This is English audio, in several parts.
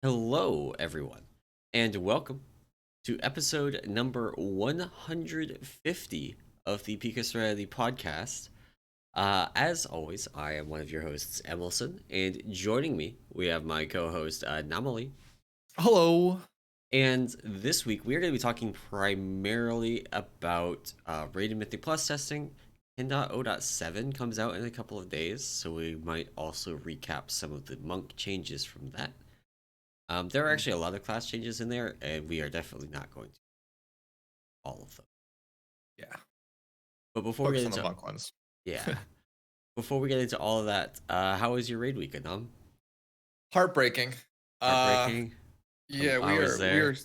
Hello, everyone, and welcome to episode number 150 of the Peak of Serenity Podcast. As always, I am one of your hosts, emallson, and joining me, we have my co host, Namali. Hello. And this week, we are going to be talking primarily about Raid and Mythic Plus testing. 10.0.7 comes out in a couple of days, so we might also recap some of the monk changes from that. There are actually a lot of class changes in there, and we are definitely not going to all of them. Yeah. But before we Focus get on the into monk ones. yeah, before we get into all of that, how was your raid week, Adam? Heartbreaking. Heartbreaking. Yeah, I we was are we there. are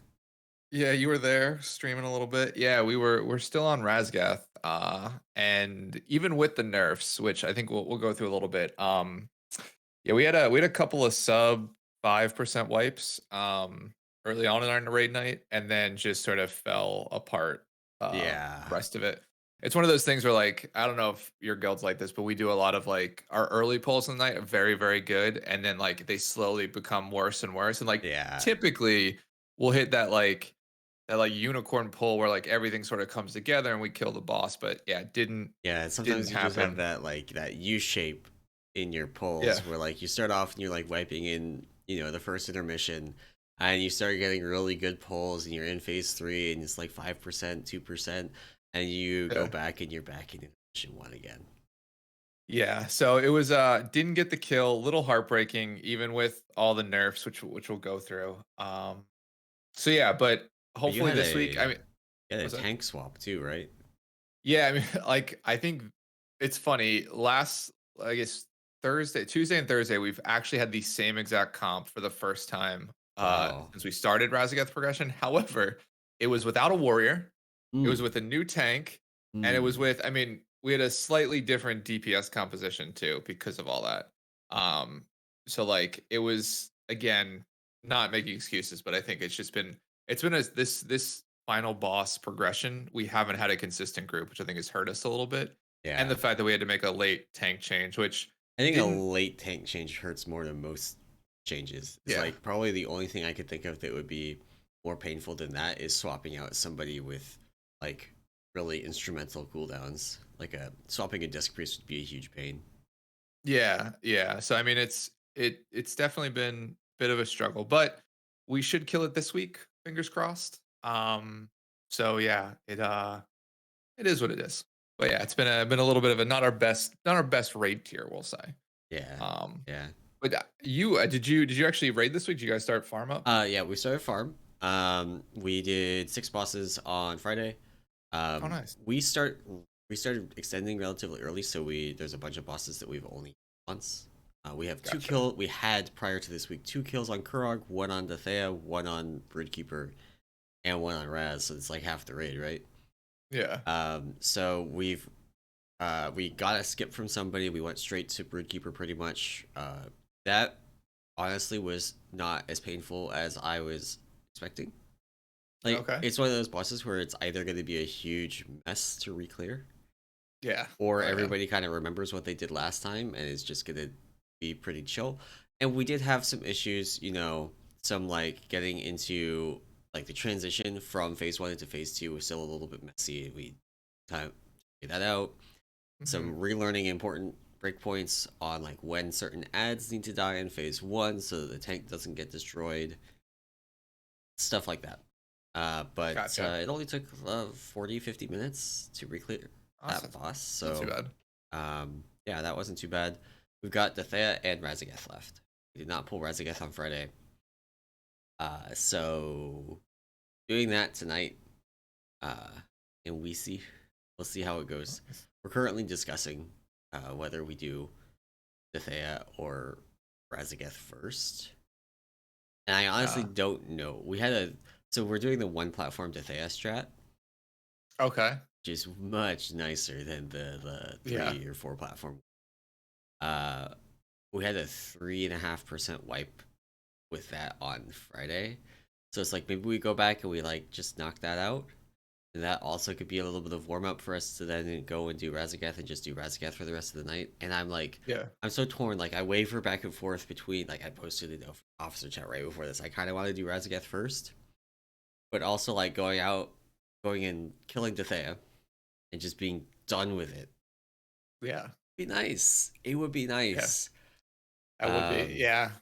yeah, you were there streaming a little bit. Yeah, we're still on Raszageth. And even with the nerfs, which I think we'll go through a little bit. Yeah, we had a couple of sub 5% wipes early on in our raid night, and then just sort of fell apart Yeah, rest of it. It's one of those things where, like, I don't know if your guild's like this, but we do a lot of, like, our early pulls in the night are very, very good, and then, like, they slowly become worse and worse. And, like, yeah, typically we'll hit that unicorn pull where, like, everything sort of comes together and we kill the boss. But yeah, it yeah. didn't Sometimes you just have happen. that U shape in your Yeah. pulls, where like you start off and you're like wiping in, the first intermission, and you start getting really good pulls, and you're in phase 3, and it's like 5%, 2%, and you go Yeah. back and you're back in intermission 1 again. Yeah, so it was didn't get the kill, a little heartbreaking even with all the nerfs which we'll go through. So yeah, but But you hopefully had this week, I a mean, you had a what's that? tank swap too, right? Yeah, I mean, like, I think it's funny. I guess Tuesday and Thursday, we've actually had the same exact comp for the first time Wow. since we started Raszageth progression. However, it was without a warrior, it was Mm. with a new tank, and it was Mm. with, I mean, we had a slightly different DPS composition too because of all that. So like it was, again, not making excuses, but I think it's been this final boss progression. We haven't had a consistent group, which I think has hurt us a little bit. And Yeah. the fact that we had to make a late tank change, which I think a didn't, late tank change hurts more than most changes. It's yeah, like probably the only thing I could think of that would be more painful than that is swapping out somebody with like really instrumental cooldowns. Like swapping a disc priest would be a huge pain. yeah. So I mean, it's definitely been a bit of a struggle, but we should kill it this week. Fingers crossed. So yeah, it is what it is. But yeah, it's been a little bit of a not our best raid tier, we'll say. Yeah. Um, Yeah. but did you actually raid this week? Did you guys start farm up? Yeah, we started farm. We did 6 bosses on Friday. Oh, Um, nice. we start we started extending relatively early, so there's a bunch of bosses that we've only once. We have Gotcha. we had prior to this week 2 kills on Kurog, one on Dethea, one on Broodkeeper, and one on Raz. So it's like half the raid, right? Yeah. So we got a skip from somebody. We went straight to Broodkeeper pretty much. That honestly was not as painful as I was expecting. Like Okay. it's one of those bosses where it's either going to be a huge mess to reclear, Yeah. or Oh yeah. everybody kind of remembers what they did last time and it's just going to be pretty chill. And we did have some issues, some like getting into like the transition from phase 1 into phase 2 was still a little bit messy. We kind of figured that out. Hmm. Some relearning important breakpoints on like when certain ads need to die in phase 1 so that the tank doesn't get destroyed, stuff like that. But Gotcha. it only took 40, 50 minutes to reclear that Awesome. boss. Not too So, bad. yeah, that wasn't too bad. We've got Dethea and Raszageth left. We did not pull Raszageth on Friday. So doing that tonight, uh, and we'll see how it goes. Nice. We're currently discussing whether we do Dethea or Raszageth first. And I honestly Yeah. don't know. So we're doing the one platform Dethea strat, Okay. which is much nicer than the Yeah. 3 or 4 platform. Uh, we had a 3.5% wipe with that on Friday, so it's like maybe we go back and we like just knock that out. And that also could be a little bit of warm up for us to then go and do Raszageth and just do Raszageth for the rest of the night. And I'm like, Yeah. I'm so torn. Like, I waver back and forth between, like, I posted in the officer chat right before this. I kind of want to do Raszageth first, but also, like, going and killing Dethea and just being done with it. Yeah. Be nice. It would be nice. That would be, yeah.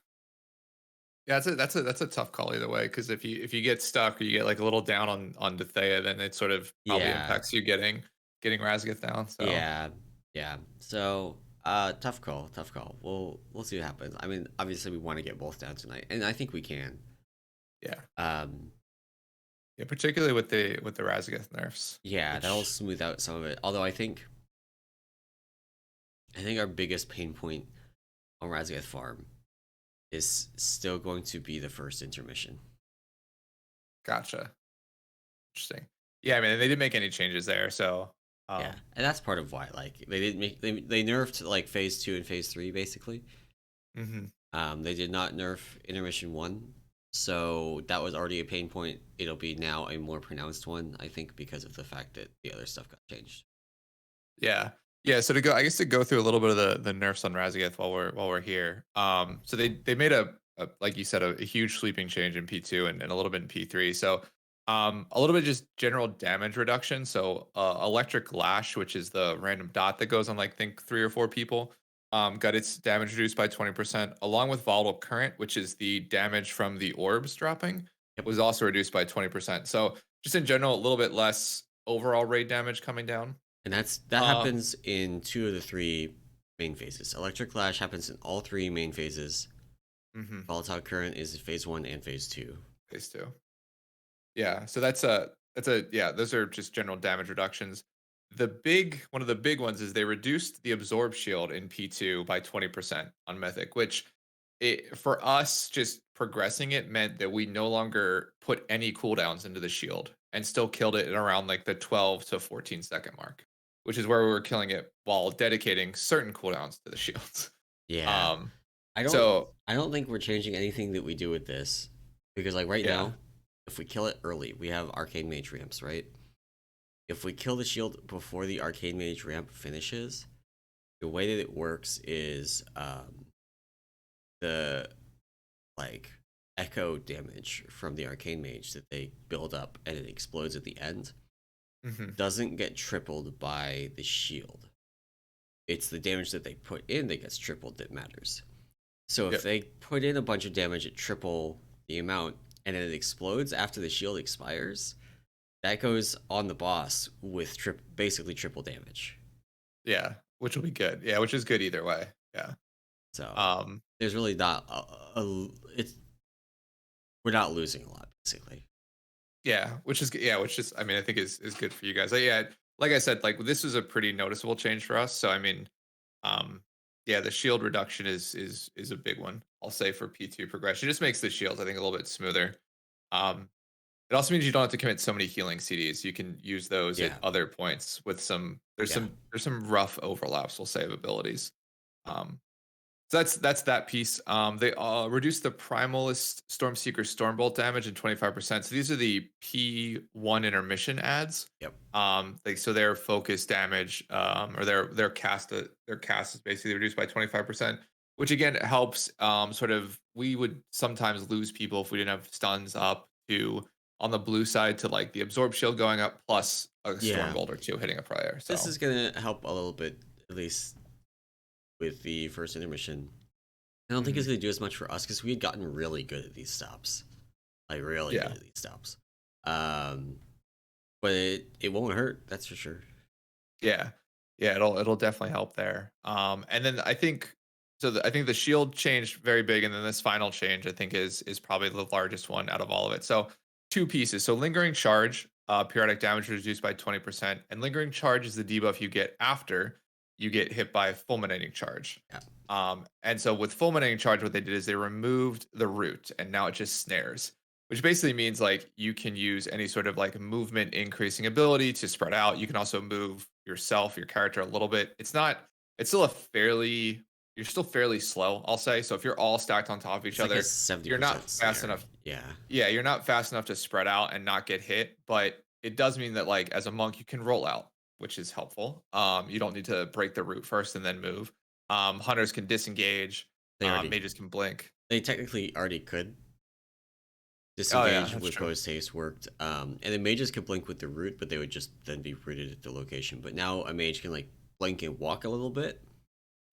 Yeah, that's a tough call either way, because if you get stuck or you get like a little down on Dethea, then it sort of probably Yeah. impacts you getting Raszageth down. So Yeah. So, tough call. We'll see what happens. I mean, obviously we want to get both down tonight, and I think we can. yeah, Um, yeah, particularly with the Raszageth nerfs. yeah, that'll smooth out some of it. Although I think our biggest pain point on Raszageth farm is still going to be the first intermission. Gotcha. Interesting. Yeah, I mean, they didn't make any changes there, so Yeah, and that's part of why. Like, they didn't make they nerfed like phase 2 and phase 3 basically. They did not nerf intermission 1, so that was already a pain point. It'll be now a more pronounced one, I think, because of the fact that the other stuff got changed. yeah. Yeah, so to go through a little bit of the nerfs on Raszageth while we're here. So they made a like you said, a huge sweeping change in P2 and a little bit in P3. So a little bit just general damage reduction. So electric lash, which is the random dot that goes on like think 3 or 4 people, got its damage reduced by 20%, along with volatile current, which is the damage from the orbs dropping, Yep. was also reduced by 20%. So just in general, a little bit less overall raid damage coming down. And that happens in 2 of the 3 main phases. Electric Lash happens in all 3 main phases. Volatile Current is phase 1 and phase 2. Phase 2. Yeah, so that's yeah, those are just general damage reductions. One of the big ones is they reduced the absorb shield in P2 by 20% on Mythic, which for us just progressing it meant that we no longer put any cooldowns into the shield and still killed it at around like the 12 to 14 second mark, which is where we were killing it while dedicating certain cooldowns to the shields. Yeah. I don't think we're changing anything that we do with this, because like right now, if we kill it early, we have Arcane Mage ramps, right? If we kill the shield before the Arcane Mage ramp finishes, the way that it works is the like echo damage from the Arcane Mage that they build up and it explodes at the end doesn't get tripled by the shield. It's the damage that they put in that gets tripled that matters. So if they put in a bunch of damage at triple the amount and then it explodes after the shield expires, that goes on the boss with basically triple damage. Yeah, which will be good. Yeah, which is good either way. Yeah. So there's really not we're not losing a lot basically. Yeah, which is I mean, I think is good for you guys. Yeah, like I said, like this is a pretty noticeable change for us. So I mean, yeah, the shield reduction is a big one. I'll say for P2 progression, it just makes the shields I think a little bit smoother. It also means you don't have to commit so many healing CDs. You can use those at other points with there's some rough overlaps, we'll say, of abilities. So that's that piece. They reduced the Primalist Stormseeker Stormbolt damage in 25%. So these are the P1 intermission adds. Yep. So their focus damage, or their cast is basically reduced by 25%, which again helps. Sort of, we would sometimes lose people if we didn't have stuns up to on the blue side to like the absorb shield going up plus a Stormbolt or 2 hitting a player. So this is gonna help a little bit, at least with the first intermission. I don't think it's going to do as much for us because we had gotten really good at these stops. Like, really good at these stops. But it won't hurt, that's for sure. Yeah. Yeah, it'll definitely help there. And then I think I think the shield changed very big, and then this final change I think is probably the largest one out of all of it. So 2 pieces. So lingering charge, periodic damage reduced by 20%, and lingering charge is the debuff you get after you get hit by fulminating charge. Yeah. And so with fulminating charge, what they did is they removed the root, and now it just snares, which basically means like you can use any sort of like movement increasing ability to spread out. You can also move your character a little bit. It's still you're still fairly slow, I'll say. So if you're all stacked on top of each other, like you're not fast enough. Yeah. Yeah, you're not fast enough to spread out and not get hit, but it does mean that like as a monk you can roll out, which is helpful. You don't need to break the root first and then move. Hunters can disengage. They already, Mages can blink. they technically already could Oh yeah, disengage that's with true. post haste worked, and then mages could blink with the root, but they would just then be rooted at the location. But now a mage can like blink and walk a little bit.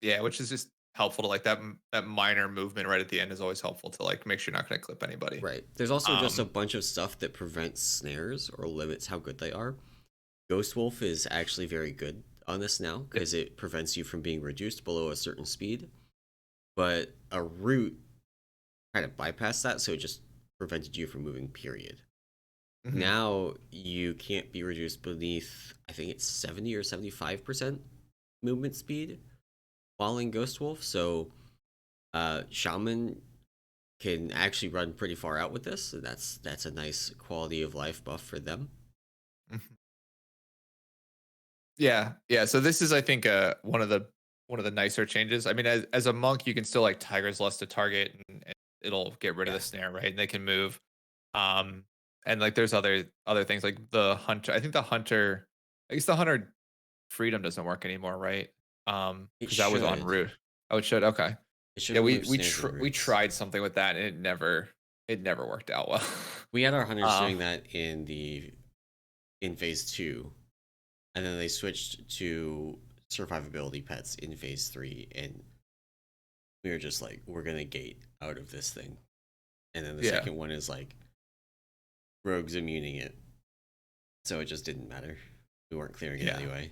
Yeah, which is just helpful to like that minor movement right at the end is always helpful to like make sure you're not going to clip anybody. Right. There's also just a Um, bunch of stuff that prevents snares or limits how good they are. Ghost Wolf is actually very good on this now yeah, because it prevents you from being reduced below a certain speed. But a root kind of bypassed that, so it just prevented you from moving, period. mhm. Now you can't be reduced beneath, I think it's 70 or 75% movement speed while in Ghost Wolf. So Shaman can actually run pretty far out with this, and that's a nice quality of life buff for them. Mhm. Yeah, yeah. So this is, I think, one of the nicer changes. I mean, as a monk, you can still like Tiger's Lust to target, and it'll get rid of Yeah, the snare, right? And they can move. Um, and like there's other things like the hunter. I think the hunter, I guess the hunter freedom doesn't work anymore, right? it Because that was on should. root. Oh, it should. Okay. It should Yeah, remove snares and we roots. tried something with that, and it never worked out well. We had our hunters uh, doing that in phase two, and then they switched to survivability pets in phase three, and we were just like, we're gonna gate out of this thing. And then the yeah. second one is like rogues immuning it, so it just didn't matter. We weren't clearing it Yeah. anyway.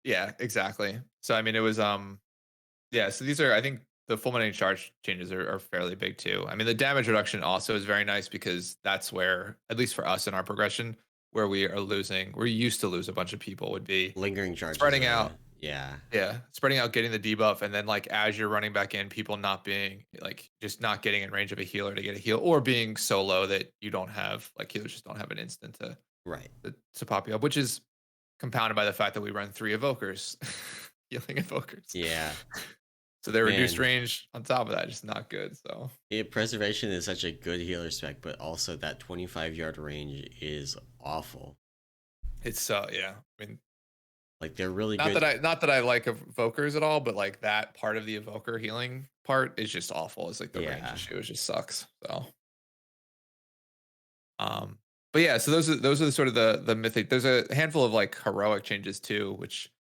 Yeah, exactly. So I mean, it was yeah. So these are, I think, the fulminating charge changes are fairly big too. I mean, the damage reduction also is very nice because that's where, at least for us in our progression, where we used to lose a bunch of people would be Lingering charges spreading are out. yeah, Yeah, spreading out, getting the debuff, and then like as you're running back in, people not being like just not getting in range of a healer to get a heal, or being so low that you don't have like healers just don't have an instant right. to pop you up, which is compounded by the fact that we run 3 evokers, healing evokers. Yeah, So their reduced man. range on top of that is not good. So Preservation is such a good healer spec, but also that 25-yard range is awful. it's yeah. I mean, Like they're really good. not that I like evokers at all, but like that part of the evoker healing part is just awful. It's like the range Yeah, issue. It just sucks. So um, but yeah, so those are the sort of the mythic. There's a handful of like heroic changes too, which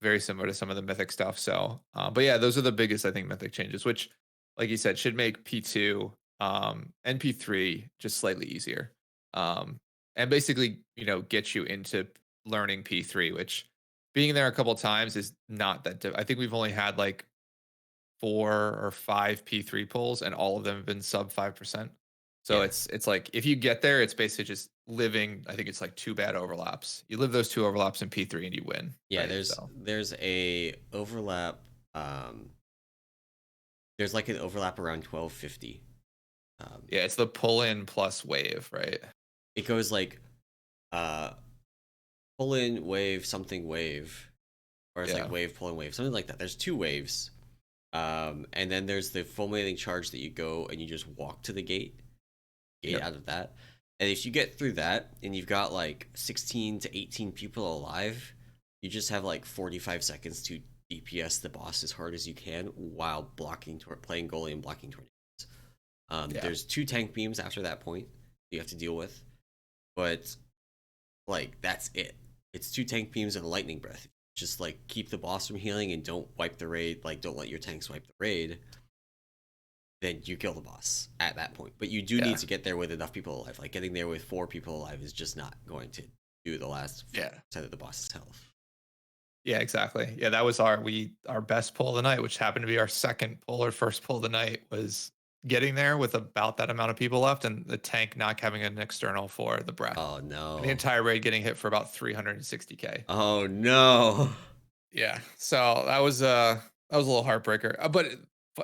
very similar to some of the mythic stuff. So but yeah, those are the biggest, I think, mythic changes, which like you said should make P2 and P3 just slightly easier. And basically, get you into learning P3, which being there a couple of times is not that I think we've only had like 4 or 5 P3 pulls, and all of them have been sub 5%. So yeah, it's like if you get there, it's basically just living. I think it's like 2 bad overlaps. You live those 2 overlaps in P3 and you win, yeah. right? There's So there's a overlap. Um, there's like an overlap around 1250. yeah, it's the pull in plus wave, right? It goes like uh pull in wave something wave, or it's like Yeah. wave pull in wave, something like that. There's two waves. And then there's the fulminating charge that you go and you just walk to the gate Yep. out of that. And if you get through that and you've got like 16 to 18 people alive, you just have like 45 seconds to DPS the boss as hard as you can while playing goalie and blocking tornadoes. Yeah. There's 2 tank beams after that point you have to deal with, but like that's it. It's 2 tank beams and a lightning breath. Just like keep the boss from healing and don't wipe the raid. Like don't let your tanks wipe the raid. Then you kill the boss at that point. But you do need Yeah. to get there with enough people alive. Like getting there with 4 people alive is just not going to do the last Yeah. 5% of the boss's health. Yeah, exactly. Yeah, that was our best pull of the night, which happened to be our second pull or first pull of the night, was getting there with about that amount of people left, and the tank not having an external for the breath. Oh And the no. entire raid getting hit for about 360k. Oh no. Yeah. So that was a little heartbreaker. But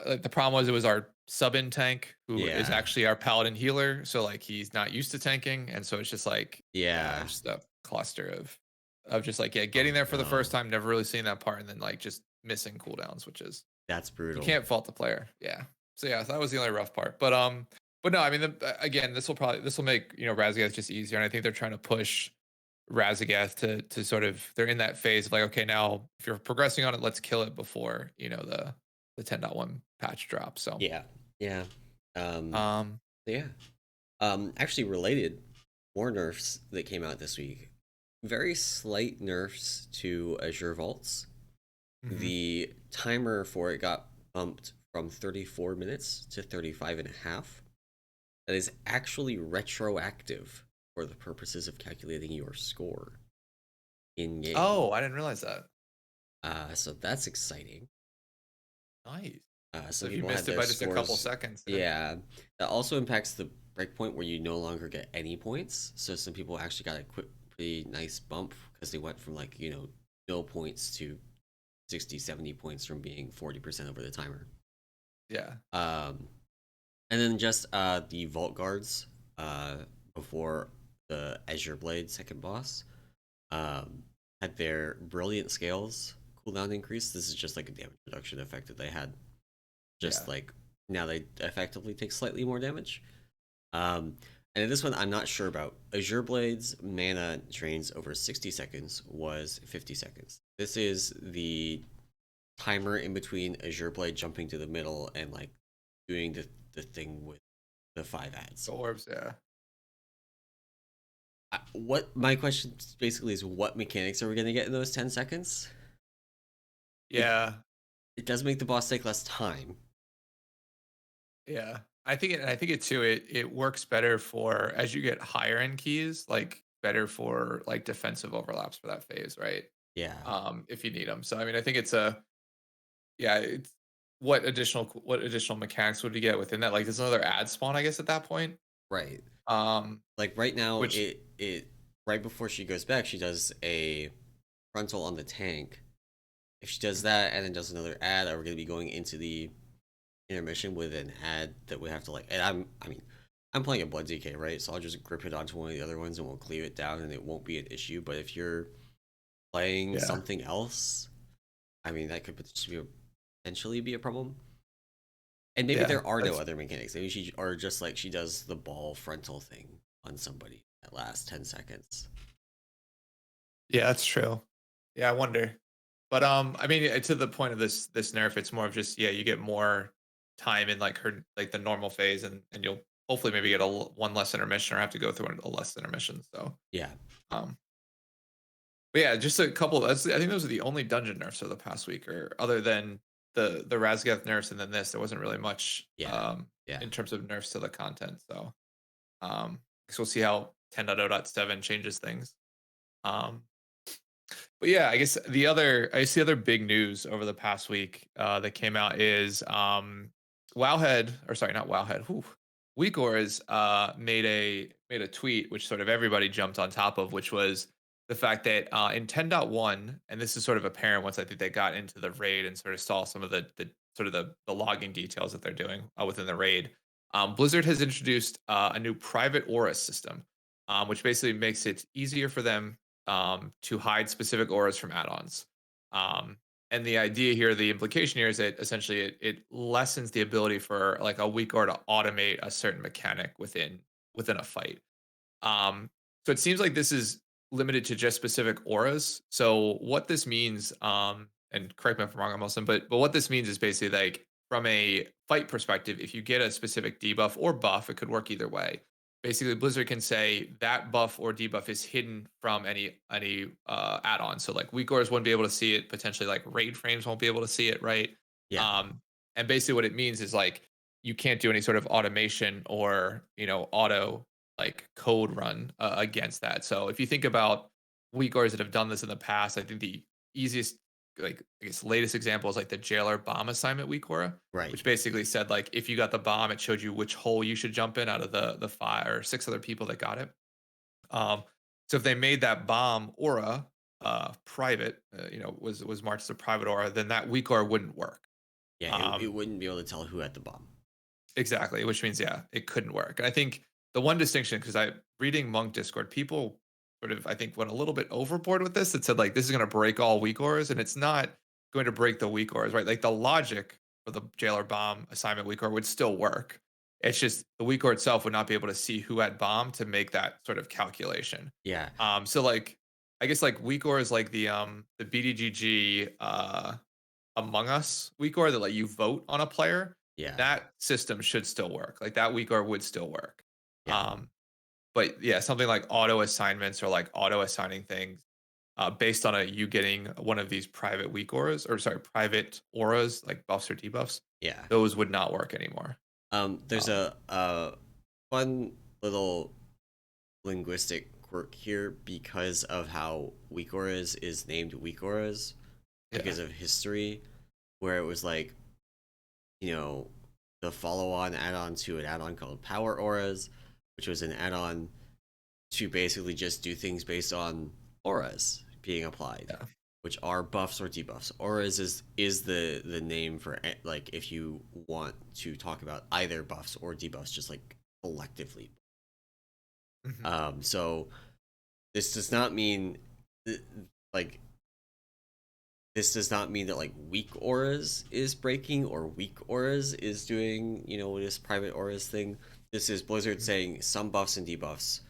like, the problem was it was our sub in tank who is Yeah. actually our paladin healer. So like he's not used to tanking, and so it's just like Yeah. just a cluster of just like Oh getting there for the first no. time, never really seeing that part, and then like just missing cooldowns, which is That's you brutal. can't fault the player. Yeah. So yeah, that was the only rough part. But no, I mean, again, this will make Raszageth just easier, and I think they're trying to push Raszageth to sort of they're in that phase of like, okay, now if you're progressing on it, let's kill it before the 10.1 patch drops. So Yeah, yeah. Um, um yeah. Actually related, more nerfs that came out this week. Very slight nerfs to Azure Vaults. mhm. The timer for it got bumped from 34 minutes to 35 and a half. That is actually retroactive for the purposes of calculating your score in game. Oh, I didn't realize that. So that's exciting. Nice. So Some if you people had missed it their by just a couple scores. seconds, Yeah, that also impacts the breakpoint where you no longer get any points. So some people actually got a quick, pretty nice bump because they went from like, no points to 60, 70 points from being 40% over the timer. yeah. And then just the Vault Guards before the Azure Blade second boss had their Brilliant Scales cooldown increase. This is just like a damage reduction effect that they had. Just Yeah. like now they effectively take slightly more damage. And in this one, I'm not sure about. Azure Blade's mana drains over 60 seconds was 50 seconds. This is the timer in between Azure Blade jumping to the middle and like doing the thing with the 5 ads. The orbs, yeah. What my question basically is, what mechanics are we going to get in those 10 seconds? Yeah. It does make the boss take less time. Yeah. I think it too, it works better for as you get higher end keys, like better for like defensive overlaps for that phase, right? Yeah, If you need them. So I mean, I think it's what additional mechanics would you get within that? Like there's another ad spawn, I guess, at that point. right. Um, Like right now, which it right before she goes back, she does a frontal on the tank. If she does that and then does another ad, are we going to be going into the intermission with an ad that we have to like? And I'm playing a Blood DK, right? So I'll just grip it onto one of the other ones and we'll cleave it down, and it won't be an issue. But if you're playing yeah, something else, I mean, that could potentially be a problem. And maybe yeah, there are no that's other mechanics. Maybe she or just like she does the ball frontal thing on somebody that lasts 10 seconds. yeah, that's true. Yeah, I wonder. But I mean, to the point of this nerf, it's more of just yeah, you get more time in like her like the normal phase, and you'll hopefully maybe get one less intermission or have to go through a less intermission. So Yeah. um, but yeah, just a couple. I think those are the only dungeon nerfs of the past week, or other than the Raszageth nerfs, and then this, there wasn't really much Yeah. Yeah. in terms of nerfs to the content. So because we'll see how 10.0.7 changes things. Um, But yeah, the other big news over the past week that came out is Wowhead, or sorry, not Wowhead. WeakOrs made a tweet which sort of everybody jumped on top of, which was the fact that in 10.1, and this is sort of apparent once I think they got into the raid and sort of saw some of the sort of the logging details that they're doing within the raid. Blizzard has introduced a new private aura system, which basically makes it easier for them to hide specific auras from add-ons. And the idea here, the implication here is that essentially it lessens the ability for like a weak aura to automate a certain mechanic within a fight. So it seems like this is limited to just specific auras. So what this means, and correct me if I'm wrong, Emallson, but what this means is basically like from a fight perspective, if you get a specific debuff or buff, it could work either way. Basically, Blizzard can say that buff or debuff is hidden from any add-on. So like weak auras won't be able to see it. Potentially, like raid frames won't be able to see it, right? Yeah. And basically, what it means is like you can't do any sort of automation or auto like code run against that. So if you think about WeakOrs that have done this in the past, I think the easiest, like I guess, latest example is like the Jailer bomb assignment WeakOra, Right. which basically said like if you got the bomb, it showed you which hole you should jump in out of the 5 or 6 other people that got it. So if they made that bomb aura private, was marked as a private aura, then that WeakOra wouldn't work. Yeah, it Um, wouldn't be able to tell who had the bomb. Exactly, which means yeah, it couldn't work. And I think the one distinction, because I reading Monk Discord, people sort of I think went a little bit overboard with this. It said like this is going to break all weak ores, and it's not going to break the weak ores, right? Like the logic for the Jailer bomb assignment weak ore would still work. It's just the weak ore itself would not be able to see who had bomb to make that sort of calculation. Yeah, So like I guess like weak ore is like the BDGG Among Us weak ore that like you vote on a player. yeah, That system should still work. Like that weak ore would still work. yeah, Um, but yeah, something like auto assignments or like auto assigning things based on you getting one of these private weak auras, or sorry, private auras like buffs or debuffs, yeah. those would not work anymore. There's Um, a fun little linguistic quirk here because of how weak auras is named weak auras yeah, because of history, where it was like, you know, the follow-on add-on to an add-on called Power Auras, which was an add-on to basically just do things based on auras being applied, yeah, which are buffs or debuffs. Auras is the name for like if you want to talk about either buffs or debuffs, just like collectively. mhm, So this does not mean like this does not mean that like weak auras is breaking or weak auras is doing, you know, this private auras thing. This is Blizzard mhm. saying some buffs and debuffs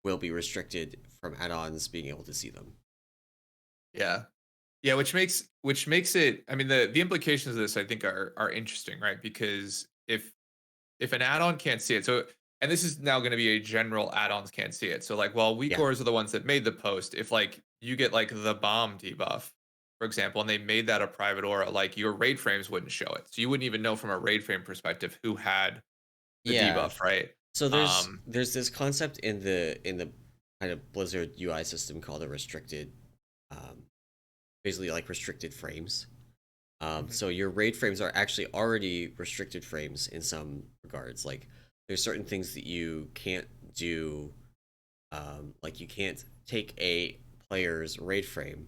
will be restricted from add-ons being able to see them. Yeah, yeah, which makes it. I mean, the implications of this I think are interesting, right? Because if an add-on can't see it, so and this is now going to be a general add-ons can't see it. So like, while weak Yeah. ores are the ones that made the post, if like you get like the bomb debuff, for example, and they made that a private aura, like your raid frames wouldn't show it, so you wouldn't even know from a raid frame perspective who had the Yeah. debuff, right? So Um, there's this concept in the kind of Blizzard UI system called a restricted, um, basically like restricted frames. mhm, So your raid frames are actually already restricted frames in some regards. Like there's certain things that you can't do. Like you can't take a player's raid frame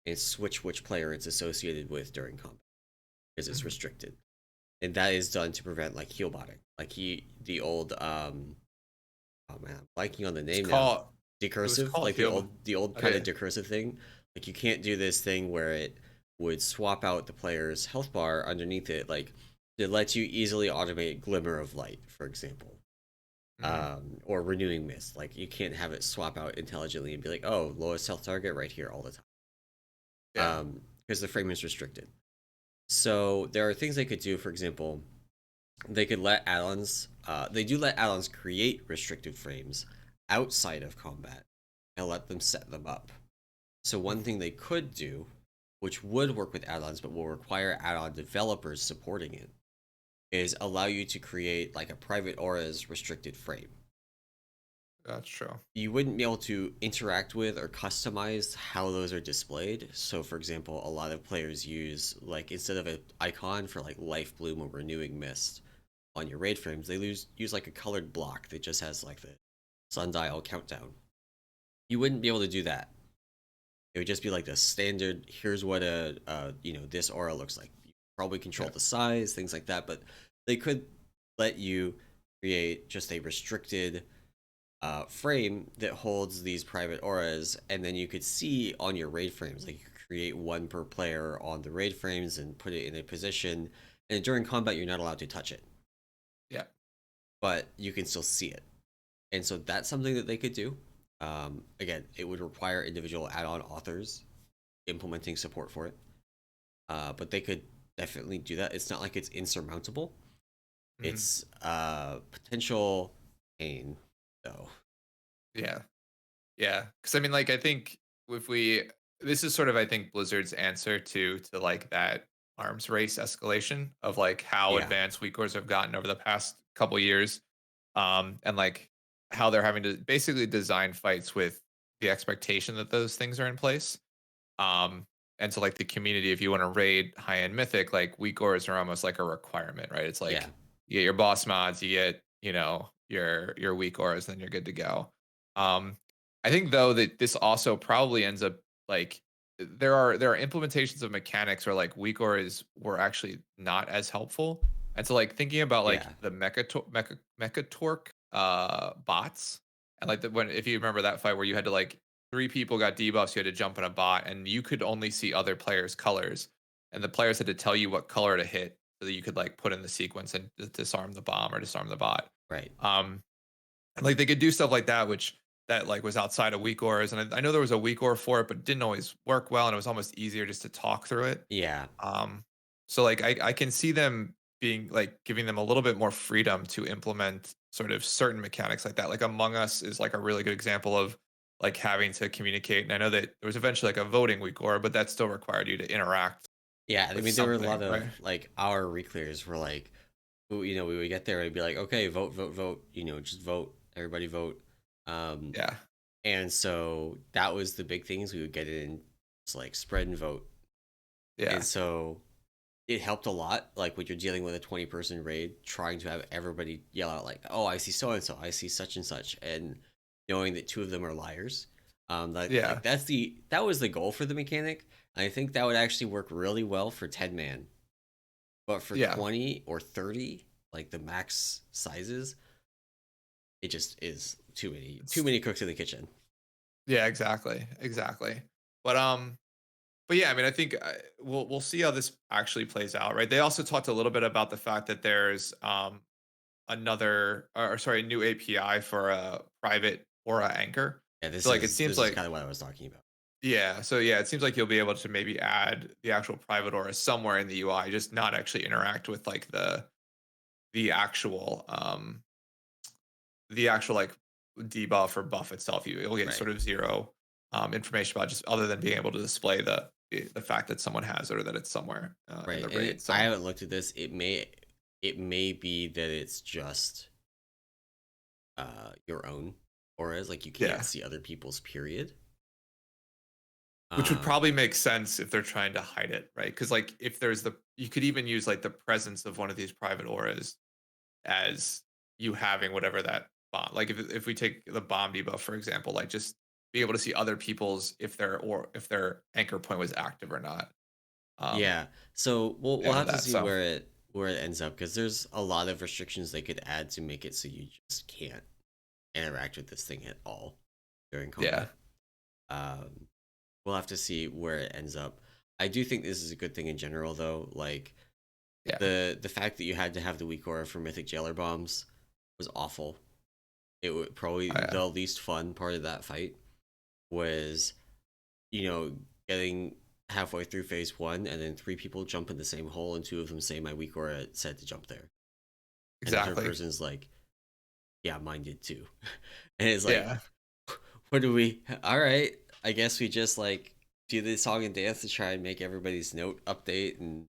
and switch which player it's associated with during combat because it's mhm. restricted, and that is done to prevent like heal botting. Like the old oh man, I'm blanking on the It's name now. called it was Decursive, called like heal. the old kind of Okay, decursive thing. Like you can't do this thing where it would swap out the player's health bar underneath it. Like it lets you easily automate Glimmer of Light, for example, mhm, or Renewing Mist. Like you can't have it swap out intelligently and be like, oh, lowest health target right here all the time, yeah, because the frame is restricted. So there are things they could do. For example, they could let add-ons. They do let add-ons create restricted frames outside of combat and let them set them up. So one mhm, thing they could do, which would work with add-ons but will require add-on developers supporting it, is allow you to create like a private auras restricted frame. that's true. You wouldn't be able to interact with or customize how those are displayed. So for example, a lot of players use like instead of an icon for like life bloom or renewing mist on your raid frames, they use like a colored block that just has like the sundial countdown. You wouldn't be able to do that. It would just be like the standard. Here's what you know, this aura looks like. You probably control Yeah, the size, things like that. But they could let you create just a restricted frame that holds these private auras, and then you could see on your raid frames. Like you could create one per player on the raid frames and put it in a position. And during combat, you're not allowed to touch it, yeah, but you can still see it. And so that's something that they could do. Again, it would require individual add-on authors implementing support for it, but they could definitely do that. It's not like it's insurmountable. mhm, It's potential pain, though. yeah. Yeah, because I mean, like, I think if we, this is sort of, I think, Blizzard's answer to like that arms race escalation of like how Yeah, advanced weak cores have gotten over the past couple years, and like how they're having to basically design fights with the expectation that those things are in place. Um, and so like the community, if you want to raid high end mythic, like weak cores are almost like a requirement, right? It's yeah, like you get your boss mods, you get your weak auras, then you're good to go. Um, I think though that this also probably ends up like there are implementations of mechanics where like weak auras were actually not as helpful. And so like thinking about like yeah, the mecha torque bots, and like when if you remember that fight where you had to like three people got debuffs, you had to jump in a bot and you could only see other players' colors. And the players had to tell you what color to hit so that you could like put in the sequence and disarm the bomb or disarm the bot. Right. Um, and like they could do stuff like that, which that like was outside of weak auras. And I know there was a weak aura for it, but didn't always work well, and it was almost easier just to talk through it. Yeah. Um, so like I can see them being like giving them a little bit more freedom to implement sort of certain mechanics like that. Like Among Us is like a really good example of like having to communicate. And I know that there was eventually like a voting week or but that still required you to interact Yeah. I with mean, there were a something, lot of right? like our reclears were like, we would get there and be like, okay, vote, vote, vote. Just vote. Everybody vote. Um, Yeah. and so that was the big things we would get in, just like spread and vote. And Yeah. so it helped a lot. Like when you're dealing with a 20-person raid, trying to have everybody yell out like, "Oh, I see so and so. I see such and such," and knowing that two of them are liars. Yeah. That was the goal for the mechanic. And I think that would actually work really well for 10-man, but for Yeah. 20 or 30, like the max sizes, it just is too It's many cooks in the kitchen. yeah, exactly. Exactly. But but yeah, I mean, I think we'll see how this actually plays out, right? They also talked a little bit about the fact that there's another or sorry, a new API for a private Aura anchor. Yeah, So like it seems this is like kind of what I was talking about. yeah, so yeah, it seems like you'll be able to maybe add the actual private Aura somewhere in the UI, just not actually interact with like the actual the actual like debuff or buff itself. You'll get Right. sort of zero information about just other than being able to display the fact that someone has it or that it's somewhere in Right. the And raid. I So haven't looked at this. It may be that it's just your own auras, like you can't yeah, see other people's period. which would Um probably make sense if they're trying to hide it, right? Because like if there's the you could even use like the presence of one of these private auras as you having whatever that bomb. Like if we take the bomb debuff for example, like just be able to see other people's if their anchor point was active or not. Um, yeah. So we'll yeah, have to that see so where it ends up, because there's a lot of restrictions they could add to make it so you just can't interact with this thing at all during yeah, combat. Um we'll have to see where it ends up. I do think this is a good thing in general though. Like yeah, the fact that you had to have the weak aura for mythic jailer bombs was awful. It would probably oh, yeah, the least fun part of that fight was, you know, getting halfway through phase one and then three people jump in the same hole and two of them say my weak aura said to jump there. And the third exactly. person's like, yeah, mine did too. And it's like, Yeah. what do we all right. I guess we just like do the song and dance to try and make everybody's note update and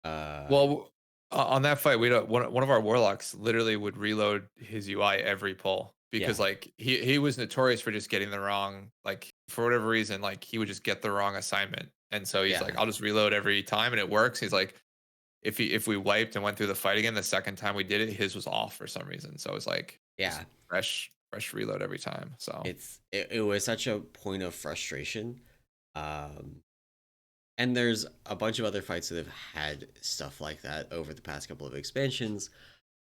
uh Well, on that fight, we don't, one of our warlocks literally would reload his UI every pull because yeah. like he was notorious for just getting the wrong like for whatever reason like he would just get the wrong assignment, and so he's like Yeah. I'll just reload every time and it works. He's like if we wiped and went through the fight again the second time we did it, his was off for some reason. So it was like just Yeah. fresh reload every time. So It was such a point of frustration. Um and there's a bunch of other fights that have had stuff like that over the past couple of expansions.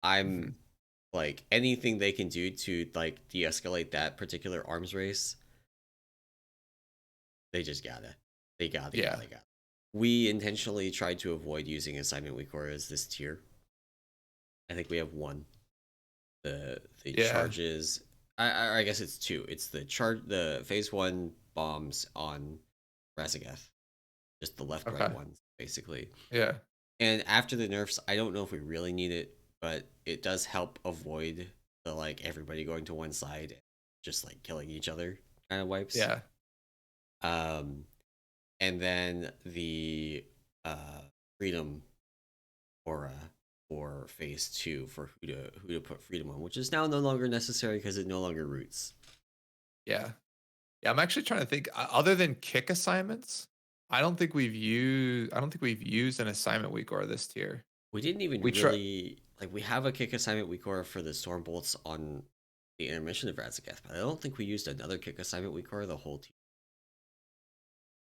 I'm mhm. like anything they can do to like de-escalate that particular arms race, they just gotta. They gotta, Yeah, gotta, gotta. We intentionally tried to avoid using assignment weak auras this tier. I think we have one. The yeah, charges, I guess it's two. It's the phase one bombs on Raszageth. Just the left right okay, ones, basically. yeah, And after the nerfs, I don't know if we really need it, but it does help avoid the like everybody going to one side, just like killing each other kind of wipes. yeah. Um, and then the freedom aura for phase two for who to put freedom on, which is now no longer necessary because it no longer roots. Yeah. Yeah, I'm actually trying to think. Other than kick assignments, I don't think we've used an assignment week or this tier. We didn't even We try. really like we have a kick assignment week aura for the storm bolts on the intermission of Radzageth, but I don't think we used another kick assignment week aura the whole team.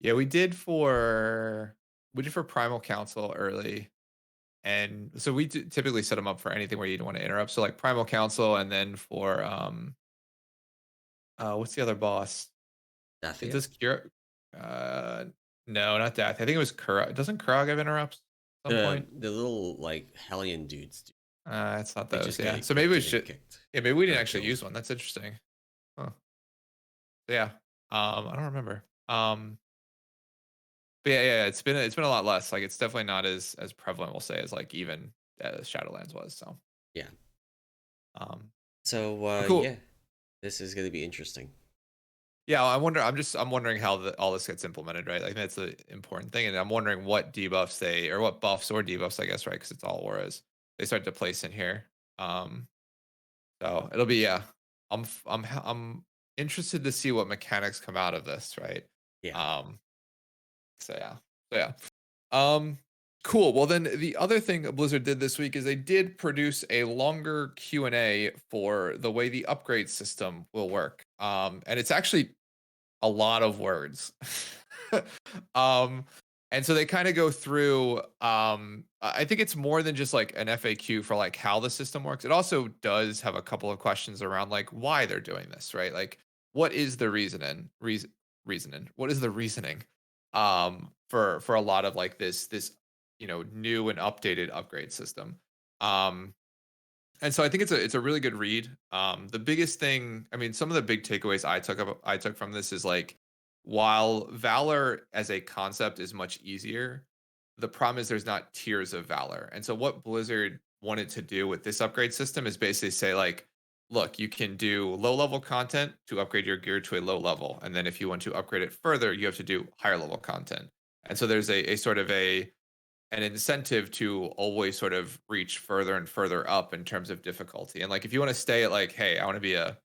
Yeah, we did for Primal Council early, and so we typically set them up for anything where you don't want to interrupt. So like Primal Council, and then for what's the other boss? It Dathia? does cure. Uh, no, not Death. I think it was Kurog. Doesn't Kurog have interrupts? at some point. The little like Hellion dudes, It's not they those. just Yeah. get So maybe we getting should. kicked Yeah, maybe we didn't or actually killed. use one. That's interesting. Huh. Yeah. I don't remember. But yeah, it's been a lot less. Like it's definitely not as prevalent, we'll say, as like even as Shadowlands was. So Yeah. um So cool. yeah, this is gonna be interesting. Yeah, I wonder. I'm wondering how all this gets implemented, right? Like that's the important thing, and I'm wondering what debuffs or what buffs or debuffs, I guess, right? Because it's all auras they start to place in here. Um, so it'll be yeah. I'm interested to see what mechanics come out of this, right? Yeah. Um, so yeah, so yeah. Um, cool. Well, then the other thing Blizzard did this week is they did produce a longer Q&A for the way the upgrade system will work. And it's actually a lot of words. um, and so they kind of go through. I think it's more than just like an FAQ for like how the system works. It also does have a couple of questions around like why they're doing this, right? Like, what is the reasoning? What is the reasoning? For a lot of like this new and updated upgrade system. Um, and so I think it's a really good read. The biggest thing, I mean, some of the big takeaways I took from this is like, while Valor as a concept is much easier, the problem is there's not tiers of Valor. And so what Blizzard wanted to do with this upgrade system is basically say like, look, you can do low level content to upgrade your gear to a low level, and then if you want to upgrade it further, you have to do higher level content. And so there's a sort of an incentive to always sort of reach further and further up in terms of difficulty. And like if you want to stay at like, hey, I want to be a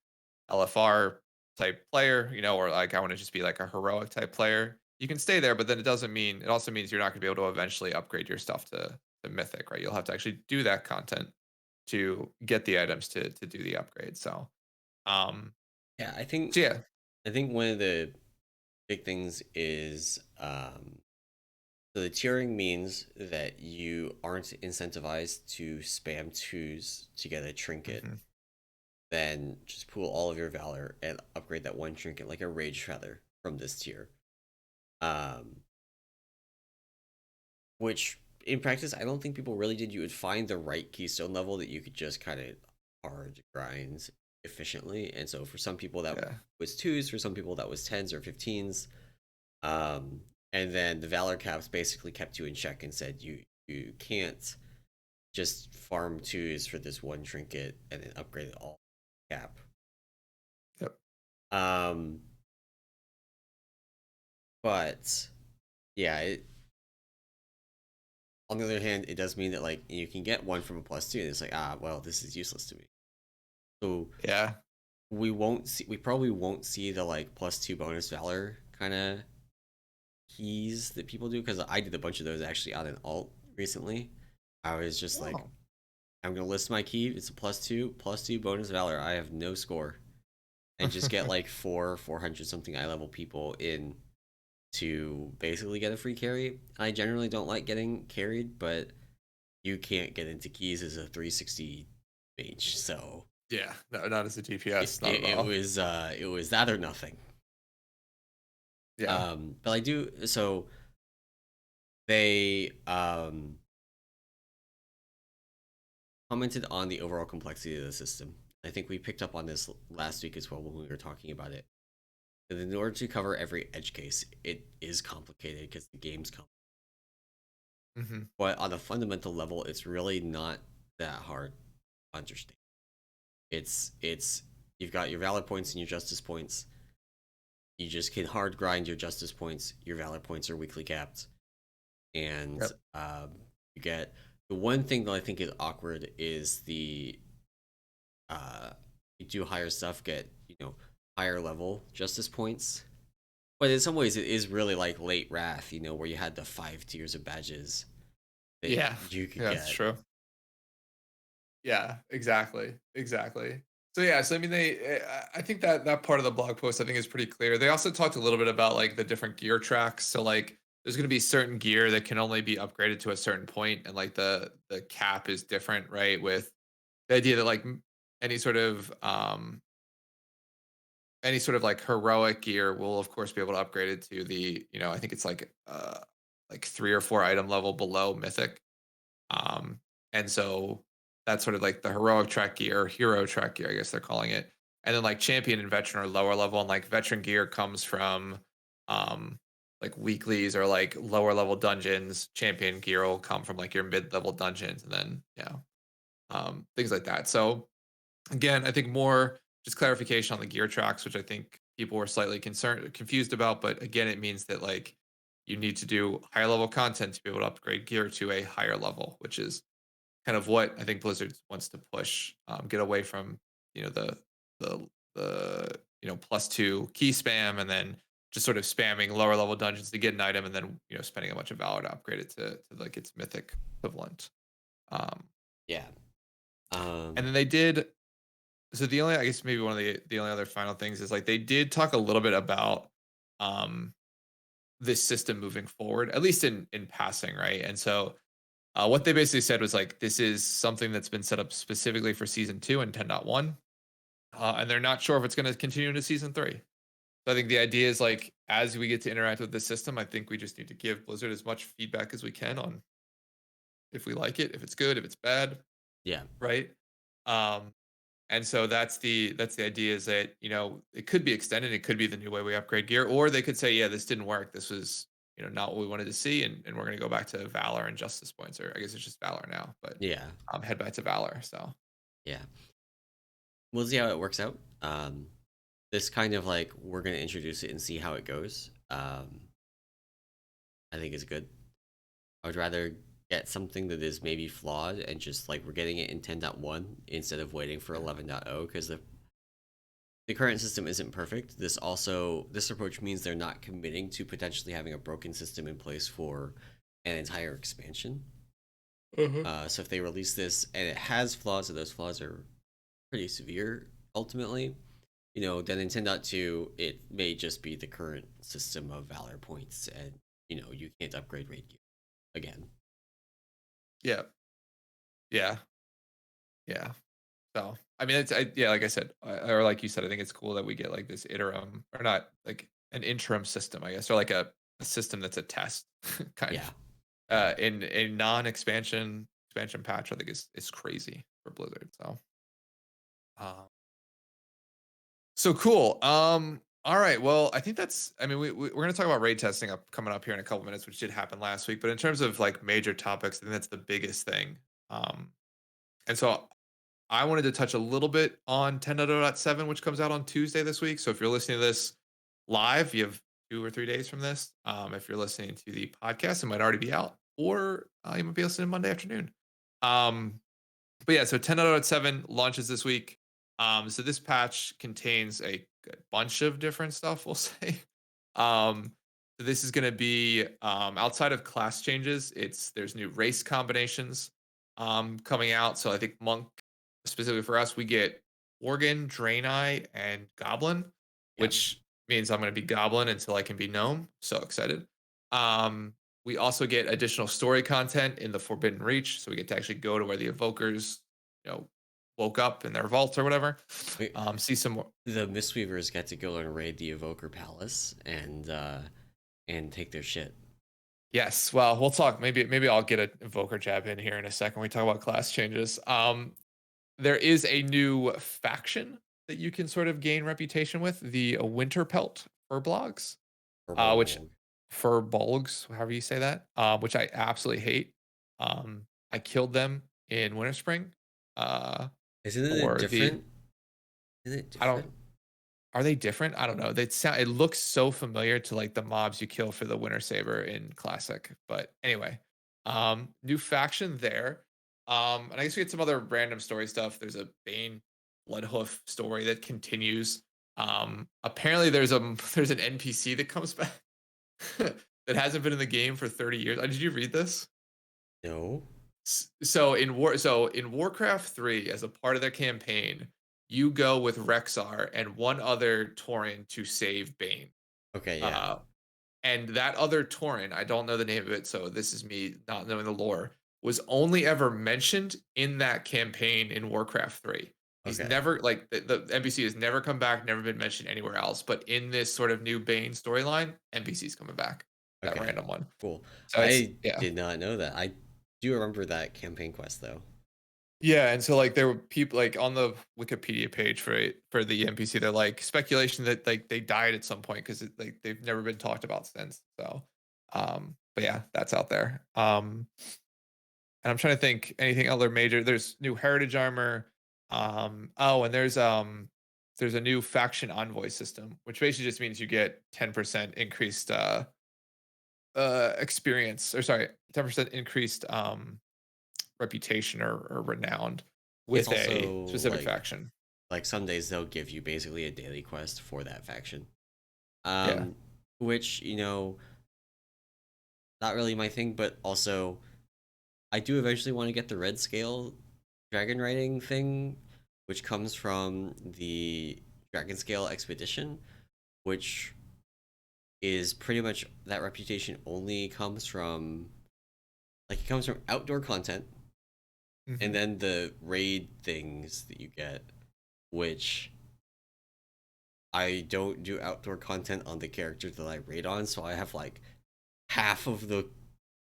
LFR type player, or like I want to just be like a heroic type player, you can stay there, but then it also means you're not going to be able to eventually upgrade your stuff to mythic, right? You'll have to actually do that content to get the items to do the upgrade. Um Yeah, so yeah. I think one of the big things is so the tiering means that you aren't incentivized to spam twos to get a trinket. Mhm. Then just pool all of your valor and upgrade that one trinket like a rage feather from this tier. Um, which in practice I don't think people really did. You would find the right keystone level that you could just kind of hard grind efficiently. And so for some people that Yeah. was twos, for some people that was tens or 15s. Um, and then the valor caps basically kept you in check and said you can't just farm twos for this one trinket and then upgrade it all cap. Yep. Um, but yeah, on the other hand, it does mean that like you can get one from a +2, and it's like well, this is useless to me. So Yeah. we probably won't see the like +2 bonus valor kind of keys that people do, because I did a bunch of those actually on an alt recently. I was just like, Oh. I'm gonna list my key. It's a +2 bonus valor. I have no score, and just get like 400 something eye level people in to basically get a free carry. I generally don't like getting carried, but you can't get into keys as a 360 mage, so Yeah. No, not as a DPS, not at all. it was that or nothing. Yeah. But I do so they commented on the overall complexity of the system. I think we picked up on this last week as well when we were talking about it. And in order to cover every edge case, it is complicated because the game's complicated. Hmm. But on a fundamental level, it's really not that hard to understand. It's you've got your valor points and your justice points. You just can hard grind your justice points. Your valor points are weekly capped, and Yep. you get the one thing that I think is awkward is the you do higher stuff, get higher level justice points. But in some ways, it is really like late Wrath, where you had the 5 tiers of badges that Yeah. you could Yeah, that's get. true. Yeah, exactly. Exactly. So yeah, so I mean I think that part of the blog post I think is pretty clear. They also talked a little bit about like the different gear tracks. So like there's going to be certain gear that can only be upgraded to a certain point, and like the cap is different, right? With the idea that like any sort of um any sort of like heroic gear will of course be able to upgrade it to the, I think it's like 3 or 4 item level below mythic. And so that's sort of like the heroic track gear, hero track gear, I guess they're calling it. And then like champion and veteran are lower level, and like veteran gear comes from um like weeklies or like lower level dungeons. Champion gear will come from like your mid level dungeons, and then things like that. So again, I think more just clarification on the gear tracks, which I think people were slightly confused about. But again, it means that like you need to do higher level content to be able to upgrade gear to a higher level, which is kind of what I think Blizzard wants to push. Get away from the the +2 key spam, and then just sort of spamming lower level dungeons to get an item, and then spending a bunch of valor to upgrade it to like its mythic equivalent. Um, Yeah. and then they did. So the only, I guess maybe one of the only other final things is like they did talk a little bit about um this system moving forward, at least in passing, right? And so what they basically said was like this is something that's been set up specifically for season 2 and 10.1, and they're not sure if it's going to continue into season 3. So I think the idea is like as we get to interact with the system, I think we just need to give Blizzard as much feedback as we can on if we like it, if it's good, if it's bad, Yeah. right? Um, And so that's the idea is that, it could be extended. It could be the new way we upgrade gear, or they could say, yeah, this didn't work. This was, not what we wanted to see. And we're going to go back to Valor and Justice points, or I guess it's just Valor now, but Yeah. head back to Valor. So Yeah. We'll see how it works out. This kind of like we're gonna introduce it and see how it goes. I think is good. I would rather get something that is maybe flawed and just like we're getting it in 10.1 instead of waiting for 11.0 because the current system isn't perfect. This approach means they're not committing to potentially having a broken system in place for an entire expansion. So if they release this and it has flaws, and those flaws are pretty severe ultimately, then in 10.2 it may just be the current system of valor points, and you can't upgrade raid gear again. yeah, yeah, yeah. So I mean, yeah, like I said, or like you said, I think it's cool that we get like this interim, or not like an interim system, I guess, or like a system that's a test kind Yeah. of. In a non-expansion expansion patch, I think is crazy for Blizzard. Um, so cool. All right. Well, I think that's. I mean, we're going to talk about raid testing coming up here in a couple minutes, which did happen last week. But in terms of like major topics, I think that's the biggest thing. And so I wanted to touch a little bit on 10.0.7, which comes out on Tuesday this week. So if you're listening to this live, you have 2 or 3 days from this. If you're listening to the podcast, it might already be out, or you might be listening Monday afternoon. But yeah, so 10.0.7 launches this week. So this patch contains a good bunch of different stuff, we'll say. So this is going to be outside of class changes. There's new race combinations coming out. So I think Monk, specifically for us, we get Worgen, Draenei, and Goblin, Yep. which means I'm going to be Goblin until I can be Gnome. So excited. We also get additional story content in the Forbidden Reach, so we get to actually go to where the Evokers, woke up in their vault or whatever. Wait, See some more. the Mistweavers get to go and raid the Evoker Palace and take their shit. Yes, well, we'll talk. Maybe I'll get an Evoker jab in here in a second. We talk about class changes. There is a new faction that you can sort of gain reputation with, the Winter Pelt Furblogs, which Furbolgs, however you say that, which I absolutely hate. I killed them in Winter Spring. Isn't it Or different? Isn't it I don't. different? Are they different? I don't know. It looks so familiar to like the mobs you kill for the Winter Saber in Classic. But anyway, new faction there. And I guess we get some other random story stuff. There's a Bane Bloodhoof story that continues. Apparently there's an NPC that comes back that hasn't been in the game for 30 years. Did you read this? No. So in Warcraft 3, as a part of their campaign, you go with Rexar and one other Tauren to save Bane. Okay, yeah. And that other Tauren, I don't know the name of it, so this is me not knowing the lore, was only ever mentioned in that campaign in Warcraft 3. He's Okay. never, like, the NPC has never come back, never been mentioned anywhere else. But in this sort of new Bane storyline, NPC's coming back. That Okay. random one. Cool. So I yeah. did not know that. Do you remember that campaign quest though? Yeah, and so like there were people like on the Wikipedia page for for the NPC. They're like speculation that like they died at some point because like they've never been talked about since. So, but yeah, that's out there. And I'm trying to think anything other major. There's new heritage armor. Oh, and there's a new faction envoy system, which basically just means you get 10% increased experience, or sorry, 10% increased reputation or renowned It's with a also specific faction. like some days they'll give you basically a daily quest for that faction. Yeah. Um, which, you know, not really my thing, but also I do eventually want to get the red scale dragon riding thing, which comes from the dragon scale expedition, which is pretty much that reputation only comes from like it comes from outdoor content and Hmm. then the raid things that you get, which I don't do outdoor content on the character that I raid on, so I have like half of the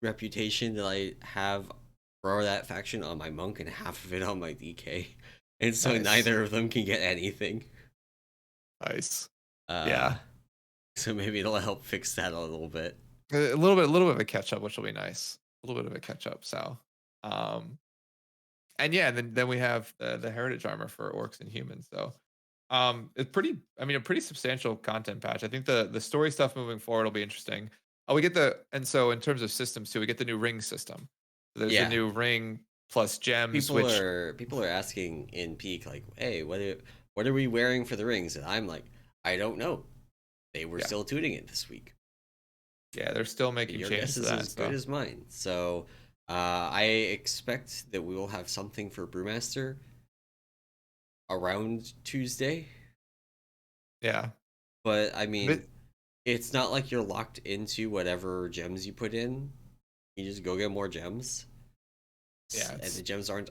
reputation that I have for that faction on my monk and half of it on my DK. And so Nice. neither of them can get anything. Nice. Uh Yeah. so maybe it'll help fix that a little bit. A little bit of a catch up, which will be nice. A little bit of a catch up. So, um, and yeah, and then we have the heritage armor for orcs and humans. So, it's pretty. I mean, a pretty substantial content patch. I think the story stuff moving forward will be interesting. Oh, we get and so in terms of systems too, we get the new ring system. So there's the Yeah. new ring plus gems, People which are people are asking in peak like, "Hey, what are we wearing for the rings?" And I'm like, "I don't know. They were yeah, still tuning it this week. yeah, they're still making Your changes guess to is that. as good So as mine." So, I expect that we will have something for Brewmaster around Tuesday. yeah, But I but mean, it's not like you're locked into whatever gems you put in. You just go get more gems. yeah, And it's the gems aren't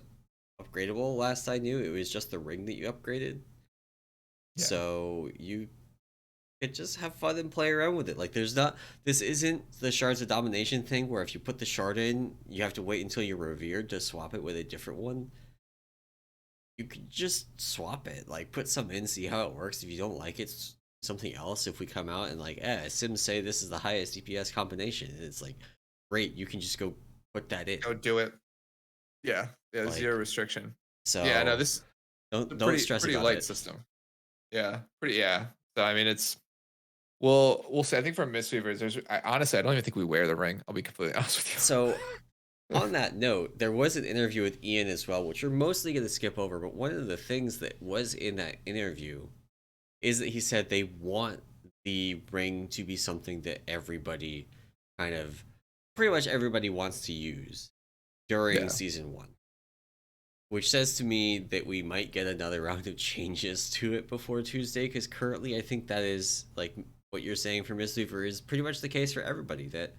upgradable last I knew. It was just the ring that you upgraded. yeah. So you could just have fun and play around with it. Like there's not this isn't the shards of domination thing where if you put the shard in, you have to wait until you're revered to swap it with a different one. You could just swap it. Like put some in, see how it works. If you don't like it, something else. If we come out and like, Sims say this is the highest DPS combination, and it's like, great, you can just go put that in. Go do it. Yeah, yeah, zero Like restriction. Yeah, no, so, this is a don't stress pretty about light it. system. Yeah, pretty yeah. So I mean, it's we'll see. I think for Mistweavers, honestly, I don't even think we wear the ring. I'll be completely honest with So you. on that note, there was an interview with Ian as well, which we're mostly going to skip over. But one of the things that was in that interview is that he said they want the ring to be something that everybody kind of, pretty much everybody wants to use during Yeah, season one. Which says to me that we might get another round of changes to it before Tuesday, because currently I think that is like what you're saying for Mistweaver is pretty much the case for everybody. That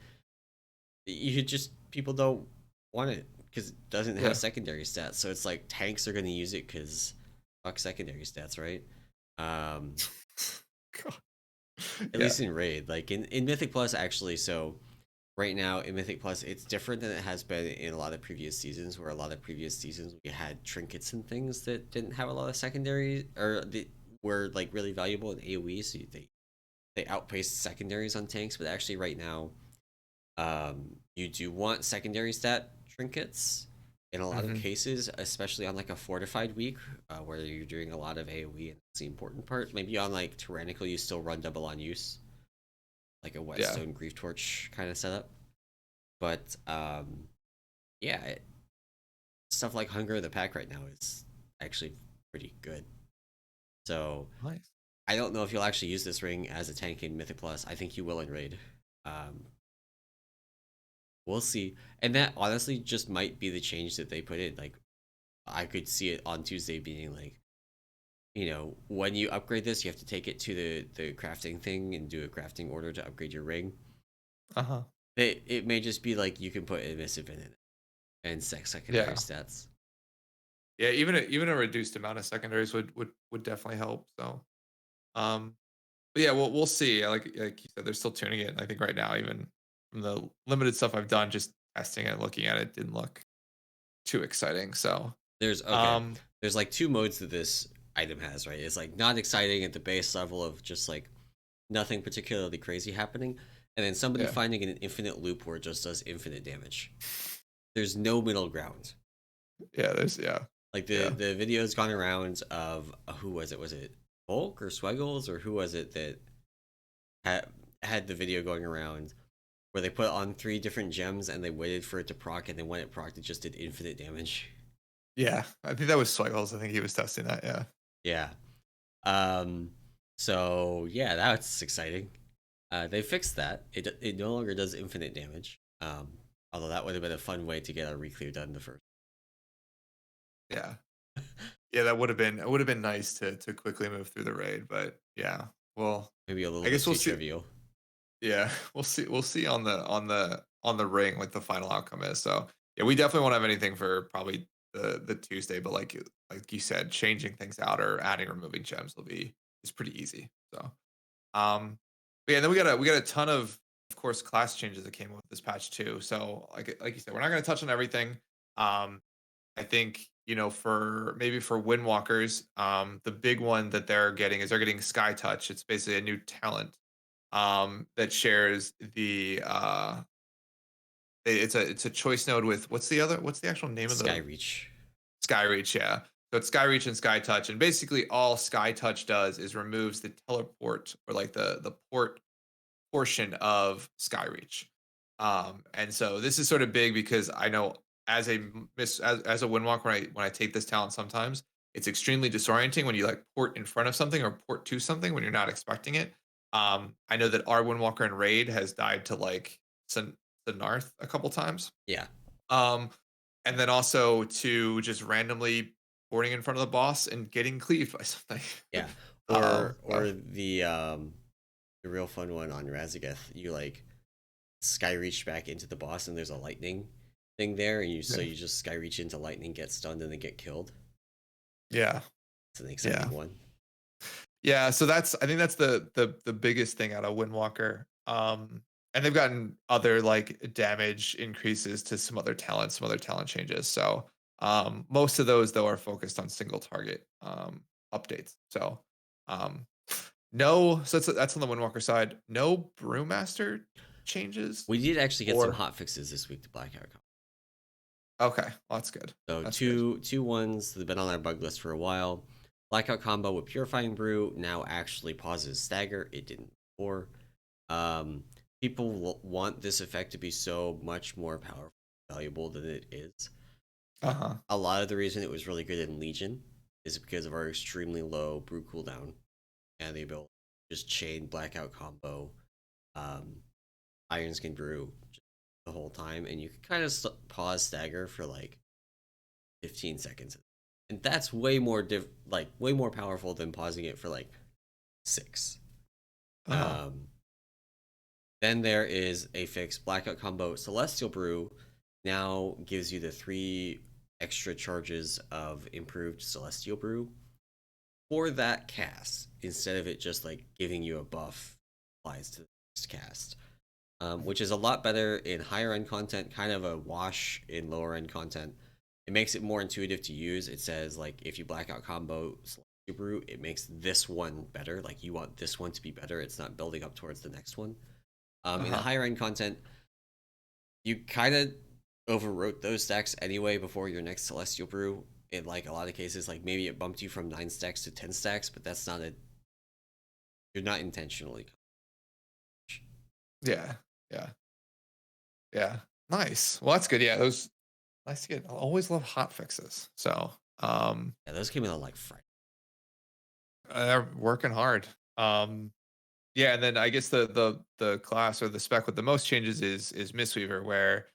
you just people don't want it because it doesn't have yeah. secondary stats. So it's like tanks are going to use it because fuck secondary stats, right? Um, God. at Yeah, least in raid, like in Mythic Plus, actually. So right now in Mythic Plus, it's different than it has been in a lot of previous seasons. Where a lot of previous seasons we had trinkets and things that didn't have a lot of secondary or were like really valuable in AOE. So they outpaced secondaries on tanks, but actually right now you do want secondary stat trinkets in a lot of hmm, cases, especially on like a fortified week where you're doing a lot of AoE and that's the important part. Maybe on like tyrannical, you still run double on use, like a yeah. whetstone grief torch kind of setup. But yeah, stuff like hunger of the pack right now is actually pretty good. So Nice. I don't know if you'll actually use this ring as a tank in Mythic Plus. I think you will in raid. Um, we'll see. And that honestly just might be the change that they put in. Like I could see it on Tuesday being like, when you upgrade this, you have to take it to the crafting thing and do a crafting order to upgrade your ring. Uh huh. It may just be like you can put emissive in it and secondary Yeah, stats. yeah. Even a reduced amount of secondaries would definitely help. So, um, but yeah, we'll see. Like you said, they're still tuning it. I think right now, even from the limited stuff I've done, just testing it, looking at it, didn't look too exciting. So There's okay. um There's like two modes that this item has, right? It's like not exciting at the base level of just like nothing particularly crazy happening, and then somebody yeah. finding an infinite loop where it just does infinite damage. There's no middle ground. Yeah, there's Like yeah. the video's gone around of who was it? Was it Volk or Sweggles or who was it that had the video going around where they put on 3 different gems and they waited for it to proc, and then when it procced, it just did infinite damage. Yeah. I think that was Swiggles. I think he was testing that, yeah. Yeah. Um. So yeah, that's exciting. They fixed that. It no longer does infinite damage. Although that would have been a fun way to get a reclear done the first. Yeah. Yeah, that would have been nice to quickly move through the raid, but yeah. Well, Maybe a I little bit guess we'll too see. trivial. Yeah, we'll see on the ring what the final outcome is. So yeah, we definitely won't have anything for probably the Tuesday, but like you said, changing things out or adding or removing gems will be is pretty easy. So but yeah, and then we got a ton of course class changes that came with this patch too. So like you said, we're not gonna touch on everything. I think for Windwalkers, the big one that they're getting Sky Touch. It's basically a new talent that shares it's a choice node with what's the actual name of the Skyreach. Skyreach, yeah. So it's Skyreach and Sky Touch, and basically all Sky Touch does is removes the teleport or like the port portion of Skyreach. And so this is sort of big because I know as as a Windwalker when I take this talent sometimes it's extremely disorienting when you like port in front of something or port to something when you're not expecting it. I know that our Windwalker in Raid has died to like the Narth a couple times. Yeah. Um, and then also to just randomly boarding in front of the boss and getting cleaved by something. Yeah. um, Or the real fun one on Raszageth. You like Skyreach back into the boss and there's a lightning thing there, and yeah, you just Skyreach into lightning, get stunned, and then get killed. yeah, It's an yeah. exciting one. Yeah, so I think that's the biggest thing out of Windwalker. And they've gotten other like damage increases to some other talent changes. So most of those though are focused on single target updates. So um no, so that's on the Windwalker side. No Brewmaster changes We did actually get some or hotfixes this week to Blackout. okay, well, that's good. So That's good. two ones that have been on our bug list for a while. Blackout combo with Purifying Brew now actually pauses stagger. It didn't before. Um, People want this effect to be so much more powerful, valuable than it is. Uh-huh. A lot of the reason it was really good in Legion is because of our extremely low brew cooldown and the ability to just chain Blackout combo, um, Iron Skin Brew the whole time, and you can kind of pause stagger for like 15 seconds, and that's way more way more powerful than pausing it for like 6. Uh-huh. Um, then there is a fix Blackout combo Celestial Brew now gives you the 3 extra charges of improved Celestial Brew for that cast instead of it just like giving you a buff applies to the next cast. Which is a lot better in higher end content, kind of a wash in lower end content. It makes it more intuitive to use. It says like if you Blackout combo Celestial Brew, it makes this one better. Like you want this one to be better. It's not building up towards the next one. In the Uh-huh. higher end content, you kind of overwrote those stacks anyway before your next Celestial Brew. In like a lot of cases, like maybe it bumped you from 9 stacks to 10 stacks, but that's not a you're not intentionally. Yeah. Yeah. Yeah. Nice. Well, that's good. Yeah, those nice to get. I always love hot fixes. So, Yeah, those came in on like Friday. they're working hard. Yeah, and then I guess the class or the spec with the most changes is Mistweaver, where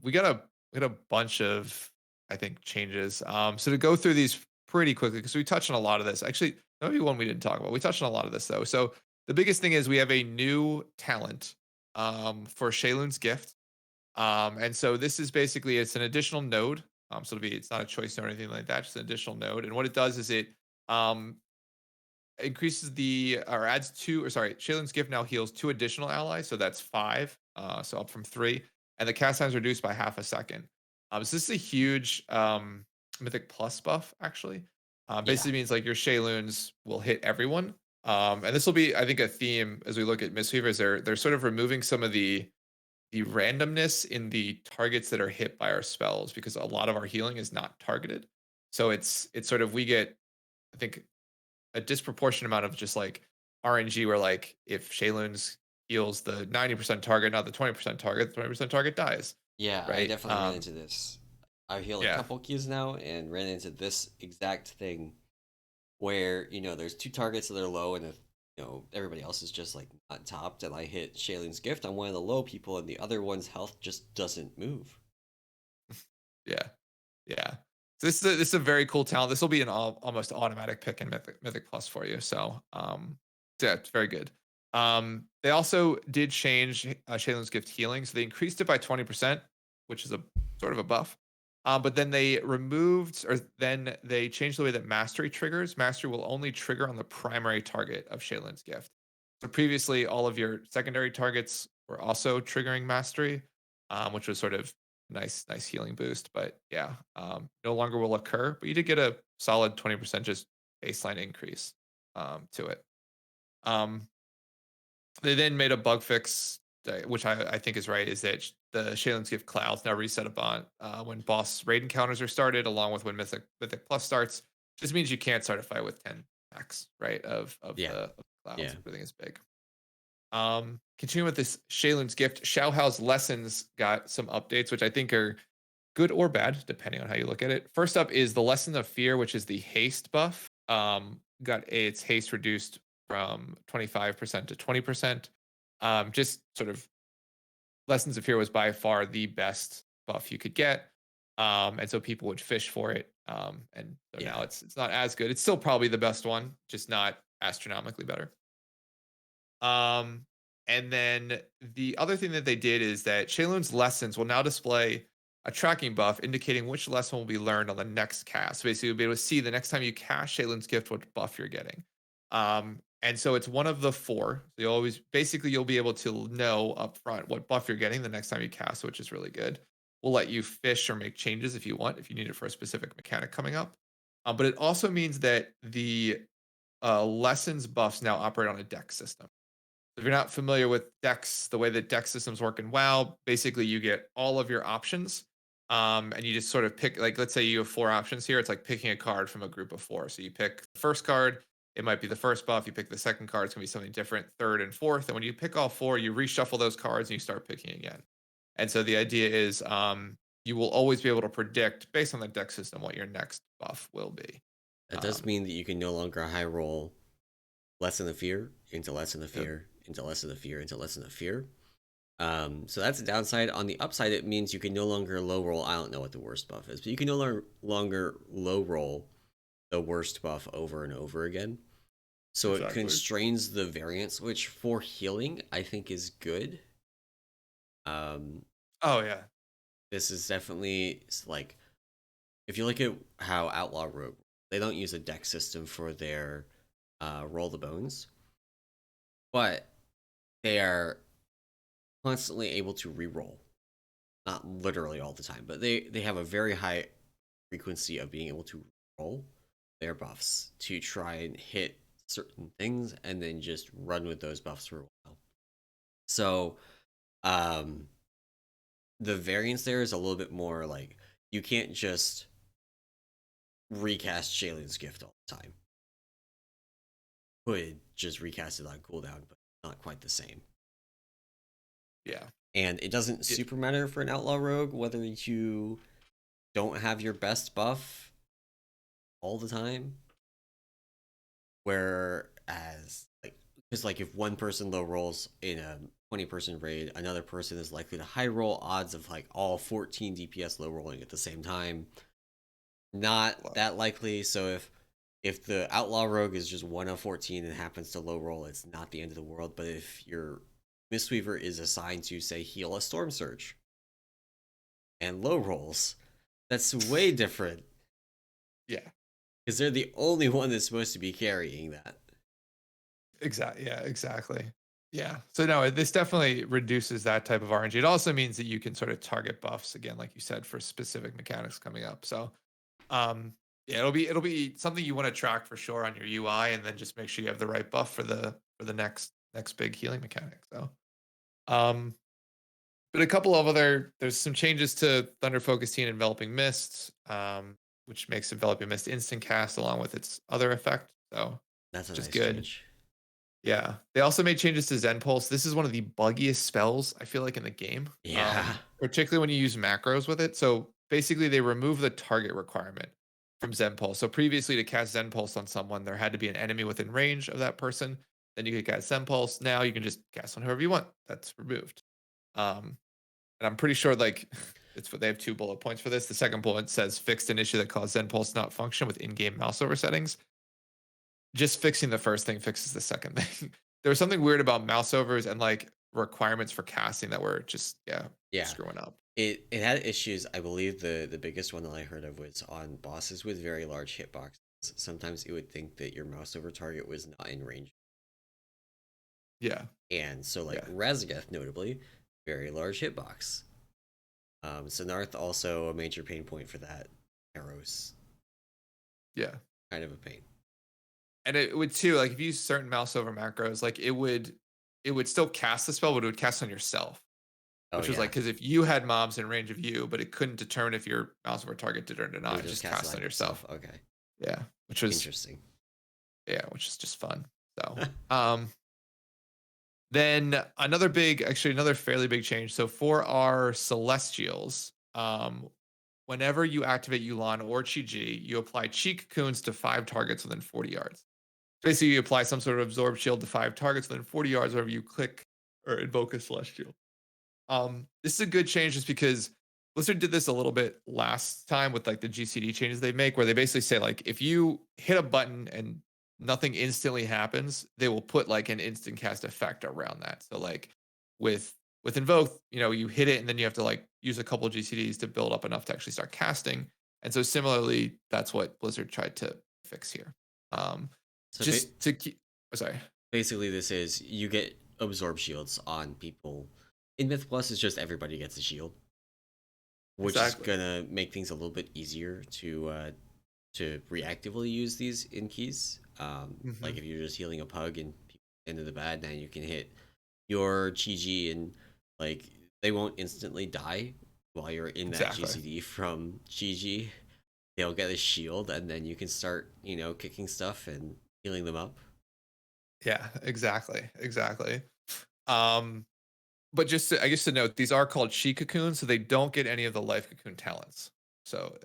we got a bunch of I think changes. So to go through these pretty quickly because we touched on a lot of this. Actually, maybe one we didn't talk about. We touched on a lot of this though. So the biggest thing is we have a new talent for Shaylun's gift. And so this is basically it's an additional node. So it's not a choice node or anything like that, just an additional node. And what it does is it um increases the or adds 2 or sorry, Shaylun's gift now heals 2 additional allies, so that's 5. So up from 3. and the cast time's reduced by half a second. So this is a huge Mythic Plus buff, actually. Yeah. Basically means like your Shayloons will hit everyone. And this will be, I think, a theme as we look at Mistweaver. Is they're sort of removing some of the randomness in the targets that are hit by our spells, because a lot of our healing is not targeted. So it's sort of, we get, I think, a disproportionate amount of just like RNG, where like if Shayloons heals the 90% target, not the 20% target, the 20% target dies, Yeah, I right? definitely ran into this. I've healed a Yeah, couple queues now and ran into this exact thing where, there's two targets that are low and if, everybody else is just like not topped and I hit Shalen's Gift on one of the low people and the other one's health just doesn't move. yeah, yeah. So this is a very cool talent. This will be an almost automatic pick in Mythic Plus for you. So yeah, it's very good. They also did change Shaylin's Gift healing, so they increased it by 20%, which is a sort of a buff. But then they removed, or then they changed the way that Mastery triggers. Mastery will only trigger on the primary target of Shaylin's Gift. So previously, all of your secondary targets were also triggering Mastery, which was sort of nice healing boost. But yeah, no longer will occur. But you did get a solid 20% just baseline increase to it. Um, they then made a bug fix, which I think is right, is that the Shaylin's Gift clouds now reset upon when boss raid encounters are started, along with when Mythic Plus starts. Just means you can't start a fight with 10 packs, right? Of Yeah. the clouds. Yeah. Everything is big. Continuing with this Shaylin's Gift, Xiaohao's lessons got some updates, which I think are good or bad, depending on how you look at it. First up is the Lesson of Fear, which is the haste buff. Got its haste reduced from 25% to 20%. Just sort of, Lessons of Fear was by far the best buff you could get. And so people would fish for it. And so Yeah. now it's not as good. It's still probably the best one, just not astronomically better. And then the other thing that they did is that Shayloon's lessons will now display a tracking buff indicating which lesson will be learned on the next cast. So basically, you'll be able to see the next time you cast Shayloon's Gift what buff you're getting. And so it's one of the four. So you'll be able to know up front what buff you're getting the next time you cast, which is really good. We'll let you fish or make changes if you want, if you need it for a specific mechanic coming up. But it also means that the lessons buffs now operate on a deck system. If you're not familiar with decks, the way that deck systems work in WoW, basically you get all of your options, and you just sort of pick. Like, let's say you have 4 options here. It's like picking a card from a group of 4. So you pick the first card. It might be the first buff. You pick the second card. It's gonna be something different. Third and fourth. And when you pick all 4, you reshuffle those cards and you start picking again. And so the idea is, you will always be able to predict based on the deck system what your next buff will be. That does mean that you can no longer high roll Lesson of Fear into Lesson of Yep. Fear into Lesson of Fear into Lesson of Fear. So that's the downside. On the upside, it means you can no longer low roll. I don't know what the worst buff is, but you can no longer low roll the worst buff over and over again. So Exactly. it constrains the variance, which for healing I think is good. Oh yeah. This is definitely like, if you look at how Outlaw Rogue, they don't use a deck system for their roll the bones, but they are constantly able to re-roll. Not literally all the time, but they have a very high frequency of being able to roll their buffs to try and hit certain things and then just run with those buffs for a while. So the variance there is a little bit more like, you can't just recast Shalen's Gift all the time. Could just recast it on cooldown, but not quite the same. Yeah. And it doesn't super matter for an Outlaw Rogue whether you don't have your best buff all the time. Whereas, like, because like if one person low rolls in a 20-person raid, another person is likely to high roll. Odds of like all 14 DPS low rolling at the same time, not that likely. So if the Outlaw Rogue is just 1 of 14 and happens to low roll, it's not the end of the world. But if your Mistweaver is assigned to, say, heal a Storm Surge and low rolls, that's way different. Yeah. Because they're the only one that's supposed to be carrying that. Exactly. Yeah, exactly. Yeah. So no, this definitely reduces that type of RNG. It also means that you can sort of target buffs again, like you said, for specific mechanics coming up. So um yeah, it'll be something you want to track for sure on your UI, and then just make sure you have the right buff for the next big healing mechanic. So um but a couple of there's some changes to Thunder Focus Tea and Enveloping Mist, which makes Enveloping Mist instant cast along with its other effect. So That's a just nice good. change. Yeah. They also made changes to Zen Pulse. This is one of the buggiest spells I feel like in the game. Yeah. Particularly when you use macros with it. So basically they remove the target requirement from Zen Pulse. So previously to cast Zen Pulse on someone, there had to be an enemy within range of that person. Then you could cast Zen Pulse. Now you can just cast on whoever you want. That's removed. Um, and I'm pretty sure like it's they have 2 bullet points for this. The second bullet says fixed an issue that caused Zen Pulse not function with in-game mouse over settings. Just fixing the first thing fixes the second thing. There was something weird about mouse overs and like requirements for casting that were just Yeah. screwing up. It had issues. I believe the biggest one that I heard of was on bosses with very large hitboxes. Sometimes it would think that your mouse over target was not in range. Yeah, And so like yeah, Raszageth notably, very large hitbox. So Narth also a major pain point for that. Arrows, yeah. kind of a pain. And it would too, like if you use certain mouse over macros, like it would still cast the spell, but it would cast on yourself. Oh Which was like yeah, because if you had mobs in range of you, but it couldn't determine if your mouse over target did or did it not, would it just just cast it cast on on yourself. yourself. Okay, Yeah. Which was interesting. which is just fun. So then another fairly big change. So for our Celestials, whenever you activate Yulan or Chi-Ji, you apply Chi Cocoons to 5 targets within 40 yards. Basically, you apply some sort of absorb shield to 5 targets within 40 yards whenever you click or invoke a Celestial. This is a good change just because Blizzard did this a little bit last time with like the GCD changes they make, where they basically say like if you hit a button and nothing instantly happens, they will put like an instant cast effect around that. So like with invoke, you hit it and then you have to like use a couple GCDs to build up enough to actually start casting. And so similarly, that's what Blizzard tried to fix here. Um, So just to keep, sorry. basically, this is you get absorb shields on people. In Myth Plus, it's just everybody gets a shield, which is Exactly. gonna make things a little bit easier to reactively use these in keys. Like Hmm. if you're just healing a pug and into the bad, now you can hit your Chi and like they won't instantly die while you're in that Exactly. GCD from Chi. They'll get a shield, and then you can start kicking stuff and healing them up. Yeah, exactly. Exactly. Um, but I guess to note, these are called Chi cocoons, so they don't get any of the life cocoon talents. So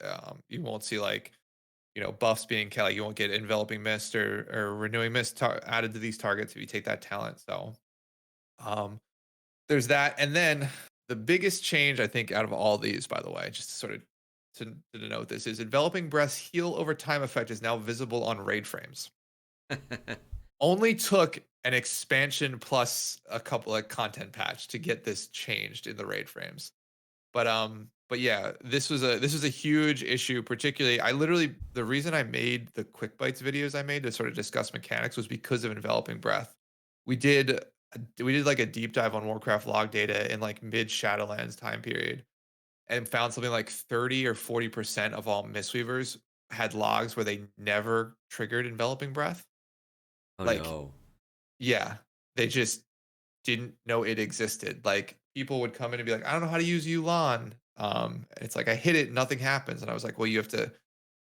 you won't see like buffs being like you won't get enveloping mist or renewing mist added to these targets if you take that talent. So um, there's that, and then the biggest change I think out of all these, by the way, just to sort of to denote this, is enveloping breath's heal over time effect is now visible on raid frames. Only took an expansion plus a couple of content patch to get this changed in the raid frames. But yeah, this was a huge issue. Particularly, the reason I made the quick bites videos I made to sort of discuss mechanics was because of enveloping breath. We did like a deep dive on Warcraft log data in like mid Shadowlands time period, and found something like 30 or 40% of all Mistweavers had logs where they never triggered enveloping breath. Oh Like, no. yeah, they just didn't know it existed. Like people would come in and be like, I don't know how to use Yulan. And it's like I hit it, nothing happens. And I was like, well, you have to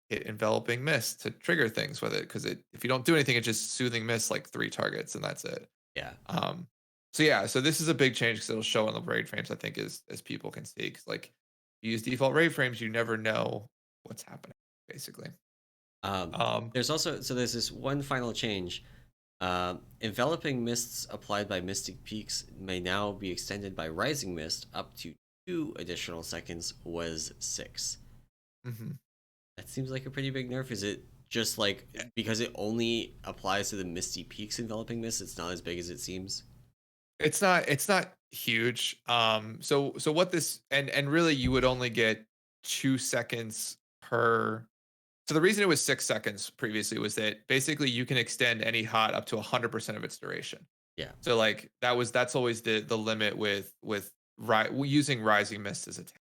hit enveloping mist to trigger things with it. Because if you don't do anything, it's just soothing mist like 3 targets and that's it. Yeah. Um, so yeah, so this is a big change because it'll show in the raid frames, I think, as people can see. Because like you use default raid frames, you never know what's happening, basically. Um, Um, there's this one final change. Enveloping mists applied by Mystic Peaks may now be extended by Rising Mist up to 2 additional seconds. Was 6. mhm. That seems like a pretty big nerf. Is it just like because it only applies to the Misty Peaks enveloping mist? It's not as big as it seems. It's not huge. So what this and really you would only get 2 seconds per. So the reason it was 6 seconds previously was that basically you can extend any hot up to 100% of its duration. Yeah. So like that's always the limit with using Rising Mist as a tank.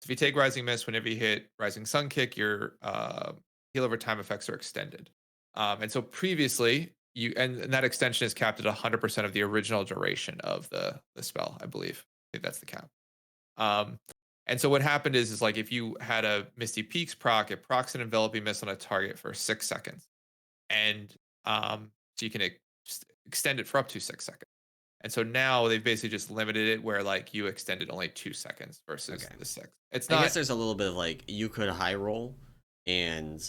If you take Rising Mist, whenever you hit Rising Sun Kick, your heal over time effects are extended. And so previously, and that extension is capped at 100% of the original duration of the spell, I believe. I think that's the cap. Um, and so what happened is like if you had a Misty Peaks proc, it procs an enveloping mist on a target for 6 seconds, and so you can extend it for up to 6 seconds. And so now they've basically just limited it where like you extended only 2 seconds versus Okay. the 6. It's I not. guess there's a little bit of like you could high roll and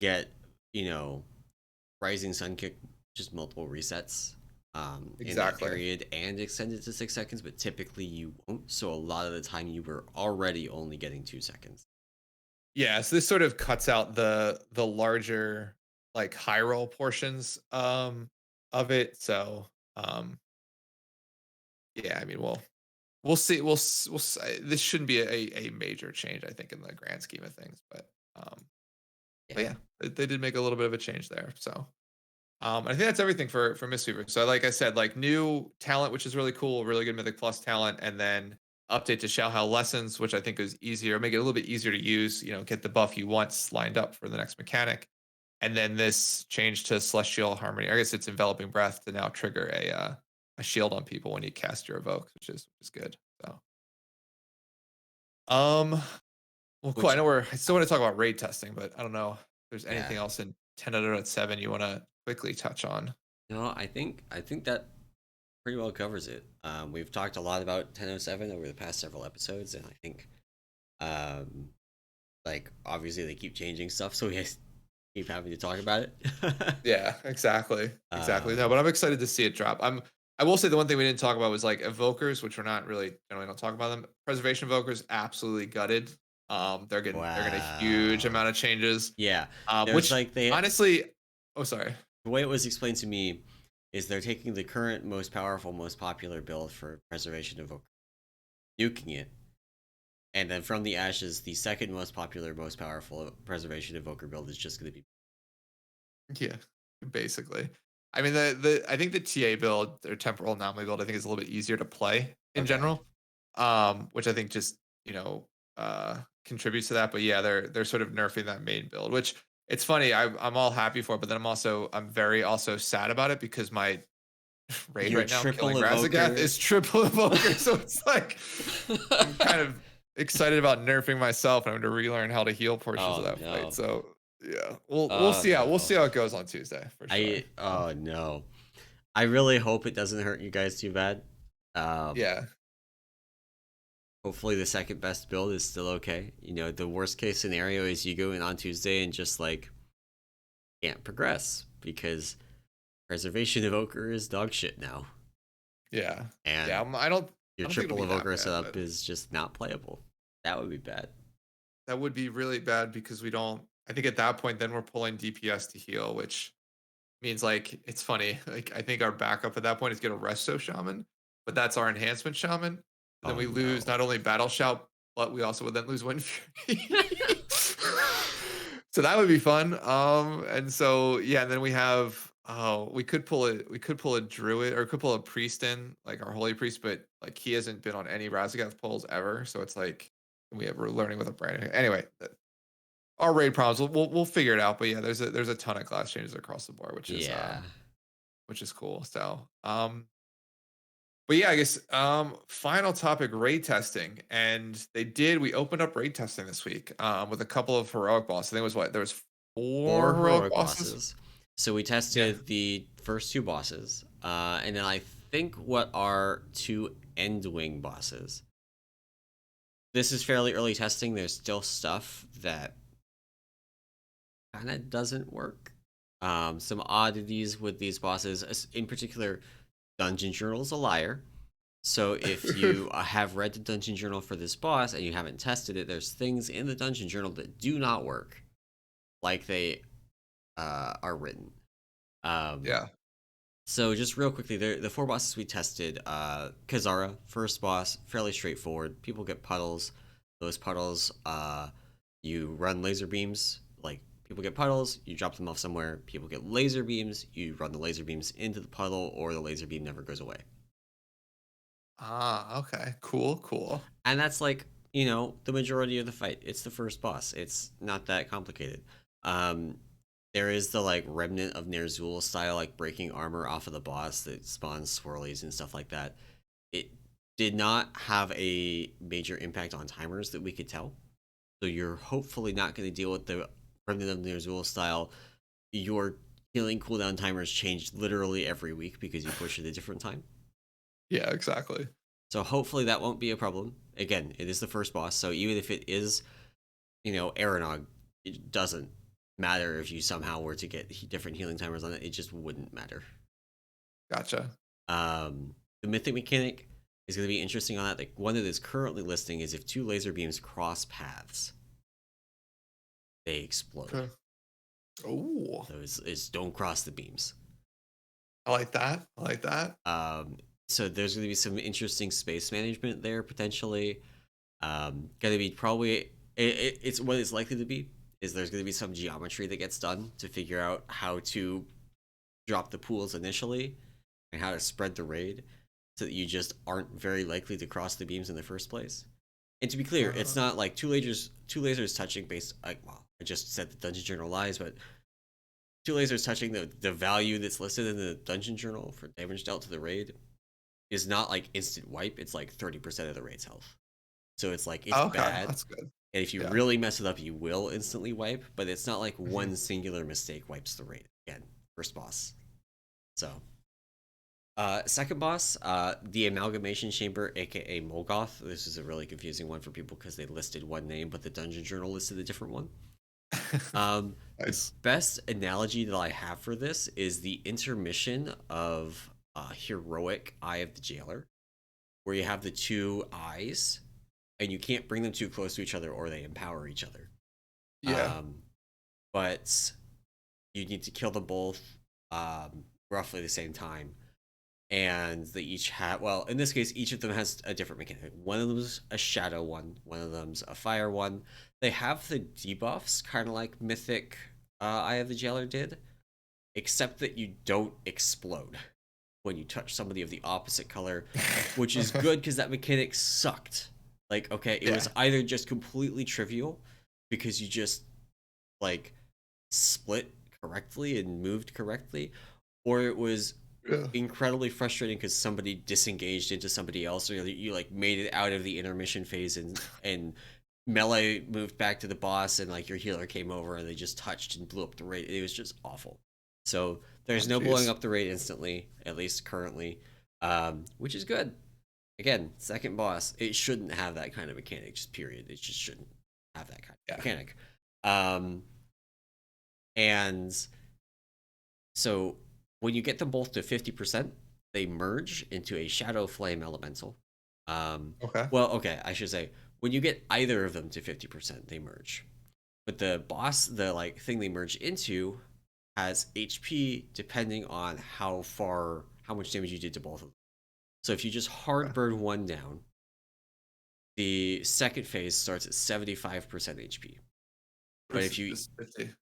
get, you know, Rising Sun Kick just multiple resets in that Exactly. period and extend it to 6 seconds, but typically you won't. So a lot of the time you were already only getting 2 seconds. Yeah, so this sort of cuts out the larger like high roll portions of it. So yeah, I mean we'll see. This shouldn't be a major change, I think, in the grand scheme of things. But Yeah. yeah, they did make a little bit of a change there. So I think that's everything for Mistweaver. So like I said, like new talent, which is really cool, really good Mythic Plus talent, and then update to Shellhow Lessons, which I think is easier, make it a little bit easier to use. You know, get the buff you want lined up for the next mechanic, and then this change to Celestial Harmony. I guess it's Enveloping Breath to now trigger a shield on people when you cast your evoke, which is good. So well, cool. Which I still want to talk about raid testing, but I don't know if there's yeah. anything else in 10.7 you want to quickly touch on. No, I think that pretty well covers it. We've talked a lot about 10.07 over the past several episodes, and I think um like obviously they keep changing stuff, so we keep having to talk about it. Yeah, exactly. Exactly. No, um but I'm excited to see it drop. I will say the one thing we didn't talk about was like evokers, which we're not really generally don't talk about them. Preservation evokers absolutely gutted. They're getting a huge wow. amount of changes. Yeah. There's Which like they honestly, oh sorry. the way it was explained to me is they're taking the current most powerful, most popular build for Preservation Evoker, nuking it, and then from the ashes, the second most popular, most powerful Preservation Evoker build is just going to be. Yeah, basically. I mean the I think the TA build or temporal anomaly build I think is a little bit easier to play in Okay. general. Which I think just, contributes to that. But yeah, they're sort of nerfing that main build, which it's funny. I'm all happy for it, but then I'm very also sad about it because my raid Your right now triple killing Raszageth evoker. is triple evoker. So it's like I'm kind of excited about nerfing myself and I'm going to relearn how to heal portions of Oh that fight. no. So yeah, we'll Oh see how no. it goes on Tuesday for sure. Oh no. I really hope it doesn't hurt you guys too bad. Um, Yeah, Hopefully the second best build is still okay. You know, the worst case scenario is you go in on Tuesday and just like can't progress because Preservation Evoker is dog shit now. yeah, yeah. And I your don't think it'll triple be that evoker bad, setup but is just not playable. That would be bad. that would be really bad because we don't. I think at that point, then we're pulling DPS to heal, which means like it's funny. Like I think our backup at that point is get a Resto Shaman, but that's our enhancement Shaman. And then Oh we lose no. not only Battle Shout, but we also would then lose Wind Fury. So that would be fun. And so yeah, and then we have we could pull a druid or could pull a priest in, like our holy priest, but like he hasn't been on any Raszageth pulls ever. So it's like we're learning with a brand new anyway. Our raid problems, we'll figure it out. But yeah, there's a ton of class changes across the board, Yeah. which is cool. So but yeah, I guess final topic raid testing. And we opened up raid testing this week with a couple of heroic bosses. I think it was there was four Four heroic heroic bosses. bosses. So we Yeah. tested the first two bosses, and then I think what are two Endwing bosses. This is fairly early testing. There's still stuff that kind of doesn't work. Some oddities with these bosses, in particular, Dungeon Journal's a liar. So if you have read the Dungeon Journal for this boss and you haven't tested it, there's things in the Dungeon Journal that do not work like they are written. Yeah. So just real quickly, the four bosses we tested, Kazara, first boss, fairly straightforward. People get puddles. Those puddles, you run laser beams, like People get puddles, you drop them off somewhere. People get laser beams, you run the laser beams into the puddle, or the laser beam never goes away. Ah, okay. Cool. And that's like, the majority of the fight. It's the first boss. It's not that complicated. Um, there is the like remnant of Ner'zhul style, like breaking armor off of the boss that spawns swirlies and stuff like that. It did not have a major impact on timers that we could tell. So you're hopefully not going to deal with the remnant of Ner'zhul style. Your healing cooldown timers change literally every week because you push at a different time. Yeah, exactly. So hopefully that won't be a problem. Again, it is the first boss, so even if it is, Aranog, it doesn't matter if you somehow were to get different healing timers on it. It just wouldn't matter. Gotcha. The mythic mechanic is going to be interesting on that. The one that is currently listing is if two laser beams cross paths, they explode. Okay. Oh, So it's don't cross the beams. I like that. So there's going to be some interesting space management there potentially. Going to be probably it's what it's likely to be is there's going to be some geometry that gets done to figure out how to drop the pools initially and how to spread the raid so that you just aren't very likely to cross the beams in the first place. And to be clear, it's not like two lasers touching based like, well, I just said the dungeon journal lies, but two lasers touching the value that's listed in the dungeon journal for damage dealt to the raid is not like instant wipe. It's like 30% of the raid's health. So it's like it's bad. That's good. And if you really mess it up, you will instantly wipe. But it's not like one singular mistake wipes the raid. Again, first boss. So, second boss, the Amalgamation Chamber, aka Molgoth. This is a really confusing one for people because they listed one name, but the Dungeon Journal listed a different one. Nice. The best analogy that I have for this is the intermission of heroic Eye of the Jailer, where you have the two eyes, and you can't bring them too close to each other or they empower each other. Yeah. But you need to kill them both roughly the same time. And they each have, well, in this case, each of them has a different mechanic. One of them's a shadow one of them's a fire one. They have the debuffs, kind of like Mythic Eye of the Jailer did, except that you don't explode when you touch somebody of the opposite color, which is good because that mechanic sucked. Like, okay, it was either just completely trivial because you just like split correctly and moved correctly, or it was incredibly frustrating because somebody disengaged into somebody else, or you like made it out of the intermission phase and melee moved back to the boss and like your healer came over and they just touched and blew up the raid. It was just awful. So there's no blowing up the raid instantly, at least currently, which is good. Again, second boss, it shouldn't have that kind of mechanic, just period. It just shouldn't have that kind of mechanic. And so when you get them both to 50%, they merge into a Shadow Flame Elemental. I should say, when you get either of them to 50%, they merge. But the boss, the like thing they merge into, has HP depending on how much damage you did to both of them. So if you just hard burn one down, the second phase starts at 75% HP. But if you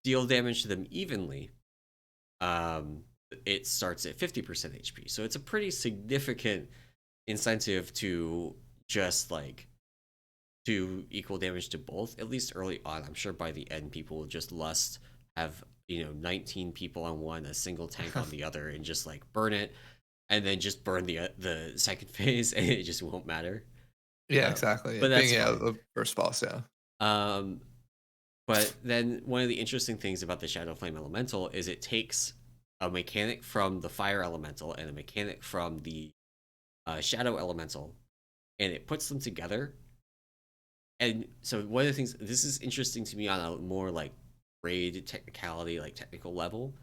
deal damage to them evenly, it starts at 50% HP. So it's a pretty significant incentive to just like do equal damage to both, at least early on. I'm sure by the end people will just have 19 people on one, a single tank on the other, and just like burn it, and then just burn the second phase, and it just won't matter. Yeah, exactly. But that's the first boss, But then one of the interesting things about the Shadow Flame Elemental is it takes a mechanic from the Fire Elemental and a mechanic from the Shadow Elemental, and it puts them together. And so one of the things, this is interesting to me on a more like raid technicality, like technical level.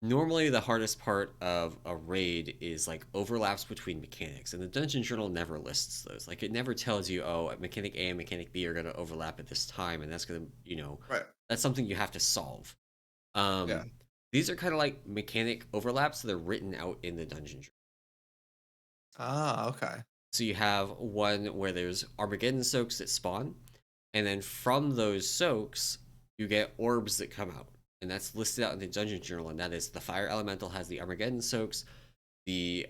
Normally the hardest part of a raid is like overlaps between mechanics, and the Dungeon Journal never lists those. Like it never tells you, oh, mechanic A and mechanic B are going to overlap at this time, and that's going to, that's something you have to solve. These are kind of like mechanic overlaps that are written out in the Dungeon Journal. Okay. So you have one where there's Armageddon soaks that spawn, and then from those soaks, you get orbs that come out, and that's listed out in the dungeon journal. And that is the fire elemental has the Armageddon soaks, the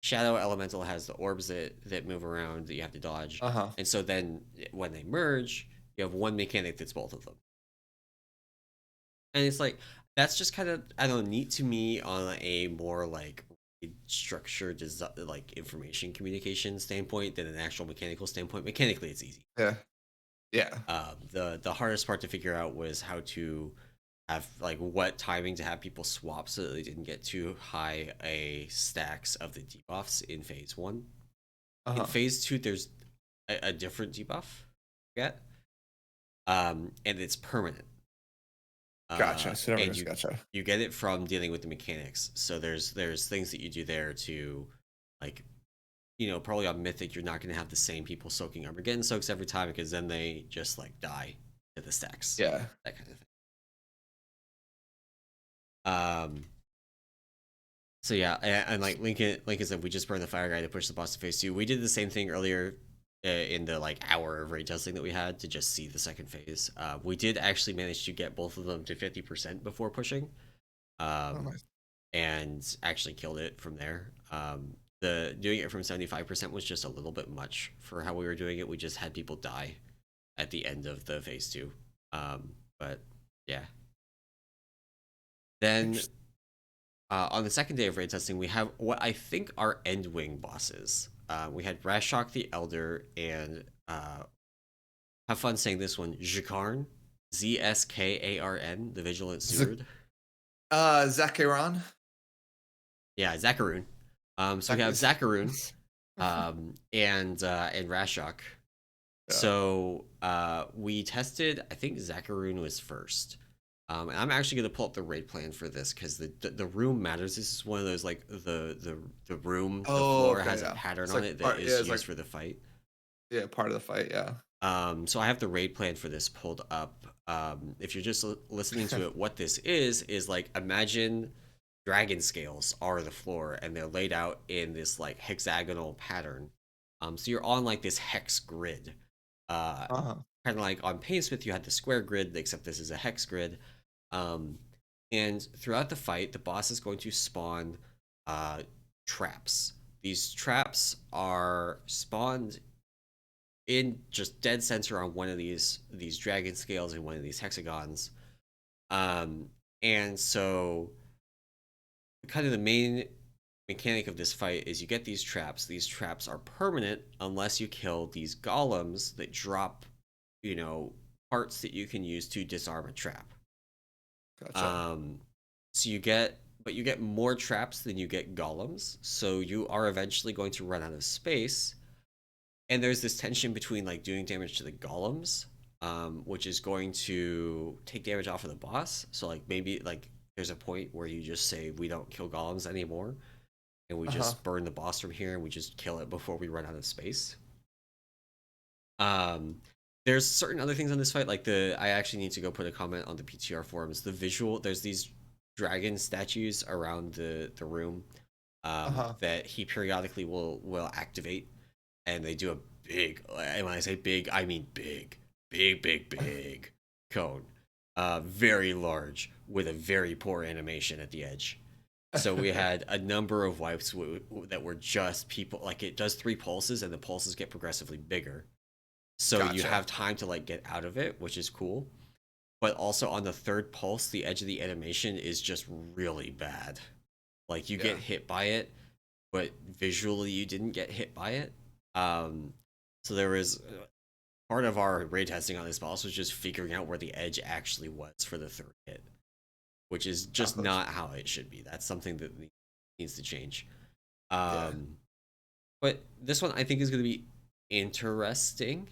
shadow elemental has the orbs that move around that you have to dodge, and so then when they merge, you have one mechanic that's both of them. And it's like that's just kind of, I don't know, neat to me on a more like structured like information communication standpoint than an actual mechanical standpoint. Mechanically, it's easy. Yeah. The hardest part to figure out was how to have like what timing to have people swap so that they didn't get too high a stacks of the debuffs in phase 1. In phase 2, there's a different debuff you get, and it's permanent. Gotcha. So you get it from dealing with the mechanics. So there's things that you do there to, like, probably on Mythic, you're not going to have the same people soaking Armageddon soaks every time because then they just like die to the stacks. Yeah, that kind of thing. So yeah, and like Lincoln said, we just burned the fire guy to push the boss to phase 2. We did the same thing earlier in the like hour of raid testing that we had to just see the second phase. We did actually manage to get both of them to 50% before pushing, nice. and actually killed it from there. The doing it from 75% was just a little bit much for how we were doing it. We just had people die at the end of the phase 2. But yeah. Then on the second day of raid testing, we have what I think are Endwing bosses. We had Raszageth the Elder and have fun saying this one, Zhkarn, Zskarn, the Vigilant Steward. Zakaron. Yeah, Zakaroon. So we have Zakaroon, and Raszageth. Yeah. So we tested, I think Zakaroon was first. And I'm actually going to pull up the raid plan for this because the room matters. This is one of those, like, the room, the floor has a pattern on it that is used for the fight. Yeah, part of the fight, yeah. So I have the raid plan for this pulled up. If you're just listening to it, what this is like, imagine dragon scales are the floor and they're laid out in this like hexagonal pattern. So you're on like this hex grid. Kind of like on Painsmith, you had the square grid, except this is a hex grid. And throughout the fight, the boss is going to spawn traps. These traps are spawned in just dead center on one of these dragon scales and one of these hexagons. And so kind of the main mechanic of this fight is you get these traps. These traps are permanent unless you kill these golems that drop, parts that you can use to disarm a trap. Gotcha. So you get more traps than you get golems. So you are eventually going to run out of space. And there's this tension between like doing damage to the golems, which is going to take damage off of the boss. So like maybe like there's a point where you just say we don't kill golems anymore, and we just burn the boss from here and we just kill it before we run out of space. There's certain other things on this fight, like I actually need to go put a comment on the PTR forums. The visual, there's these dragon statues around the room that he periodically will activate, and they do a big, and when I say big, I mean big cone. Very large with a very poor animation at the edge. So we had a number of wipes that were just people, like it does 3 pulses and the pulses get progressively bigger. So you have time to like get out of it, which is cool. But also on the 3rd pulse, the edge of the animation is just really bad. Like you get hit by it, but visually you didn't get hit by it. So there was part of our raid testing on this boss was just figuring out where the edge actually was for the 3rd hit, which is just not how it should be. That's something that needs to change. But this one I think is going to be interesting.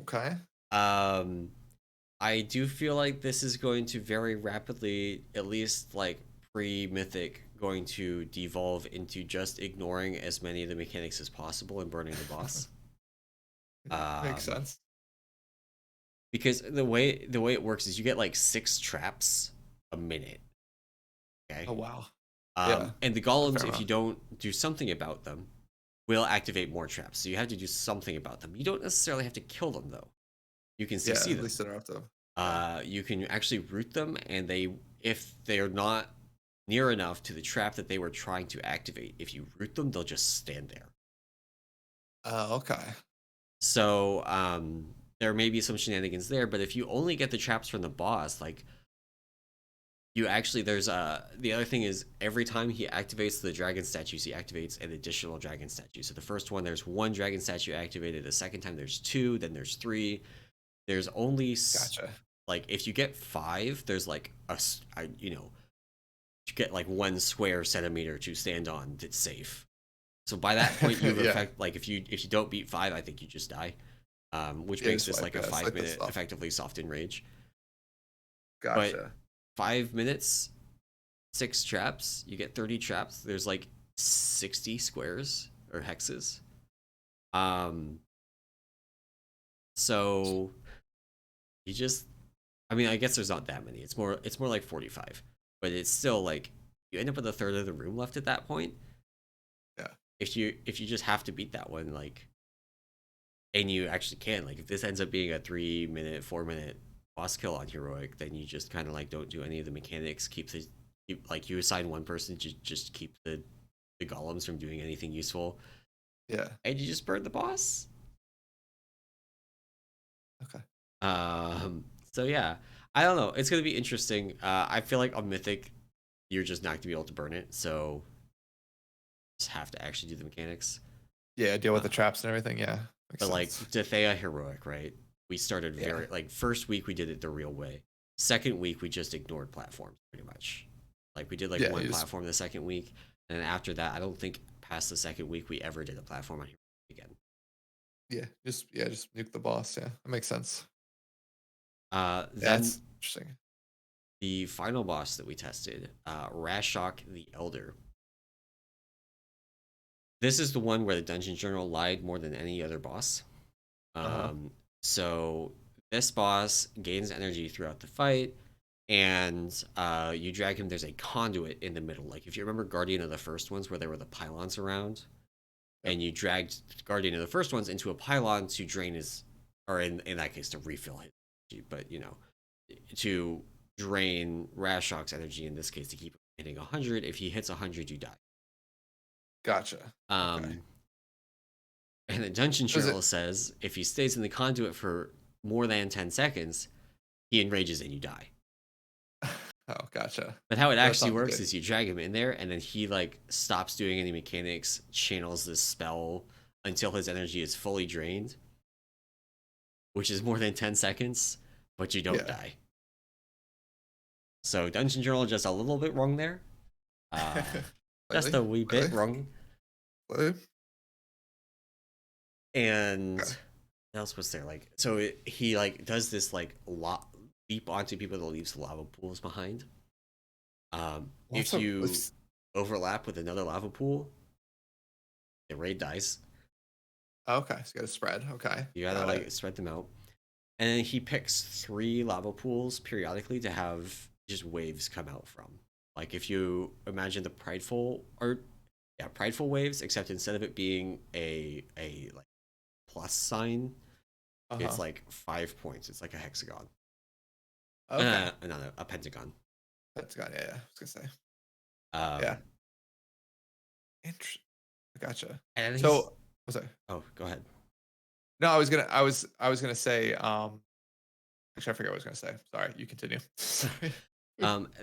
Okay. I do feel like this is going to very rapidly, at least like pre-mythic, going to devolve into just ignoring as many of the mechanics as possible and burning the boss. Makes sense. Because the way it works is you get like 6 traps a minute. Okay. Oh wow. And the golems, if you don't do something about them, will activate more traps. So you have to do something about them. You don't necessarily have to kill them though. You can CC them. At least they don't have to. Yeah. You can actually root them, and if they are not near enough to the trap that they were trying to activate, if you root them, they'll just stand there. Oh, okay. So there may be some shenanigans there, but if you only get the traps from the boss, like you actually the other thing is every time he activates the dragon statues, he activates an additional dragon statue. So the first one there's one dragon statue activated, the second time there's two, then there's three. There's only Gotcha. like if you get five, there's like you get like 1 square centimeter to stand on that's safe. So by that point you've Yeah. like if you don't beat 5, I think you just die. Which Yeah, makes just this wipe like a it. It's like the 5-minute stuff. effectively soft enrage. But Gotcha. 5 minutes, 6 traps, you get 30 traps. There's like 60 squares or hexes. So you just, I mean, I guess there's not that many. It's more like 45, but it's still like you end up with a third of the room left at that point. Yeah. If you just have to beat that one, like, and you actually can, like, if this ends up being a 3-minute, 4-minute boss kill on heroic, then you just kind of like don't do any of the mechanics. Keep like you assign one person to just keep the golems from doing anything useful. Yeah. And you just burn the boss. Okay. So yeah, I don't know. It's gonna be interesting. I feel like on Mythic, you're just not gonna be able to burn it, so just have to actually do the mechanics. Yeah, deal with the traps and everything. Yeah. Makes But like sense. Dethea heroic, right? We started Yeah. like first week we did it the real way. Second week we just ignored platforms pretty much. Like we did like Yeah, one you just platform the second week, and then after that, I don't think past the second week we ever did a platform on heroic again. just nuke the boss. Yeah, that makes sense. Yeah, Then that's interesting. the final boss that we tested, Raszageth the Elder. This is the one where the dungeon journal lied more than any other boss. Uh-huh. So this boss gains energy throughout the fight, and you drag him. There's a conduit in the middle. Like if you remember Guardian of the first ones, where there were the pylons around, Yep. and you dragged Guardian of the first ones into a pylon to drain his, or in that case to refill his energy, but to drain Rashok's energy in this case to keep him hitting 100. If he hits 100, you die. Gotcha. Okay. Um, and the dungeon Does it? journal says if he stays in the conduit for more than 10 seconds, he enrages and you die. Oh, gotcha. But how it That actually sounds works good. is you drag him in there, and then he like stops doing any mechanics, channels this spell until his energy is fully drained, which is more than 10 seconds, but you don't Yeah. die. So Dungeon Journal just a little bit wrong there. Just a wee bit Really? wrong. Really? And Okay. what else was there? Like, so he like does this like leap onto people that leaves lava pools behind. Lots If of you overlap with another lava pool, the raid dies. okay, so you gotta spread. Okay. You gotta Got like it. spread them out. And then he picks 3 lava pools periodically to have just waves come out from. Like if you imagine the prideful waves, except instead of it being a like plus sign, it's Uh-huh. like 5 points. It's like a hexagon. Okay. No, a pentagon. That's got yeah, I was gonna say. Yeah. Um, Interesting. Gotcha. and then he's So was I oh, go ahead. no, I was gonna say, actually I forgot what I was gonna say. Sorry, you continue. Sorry.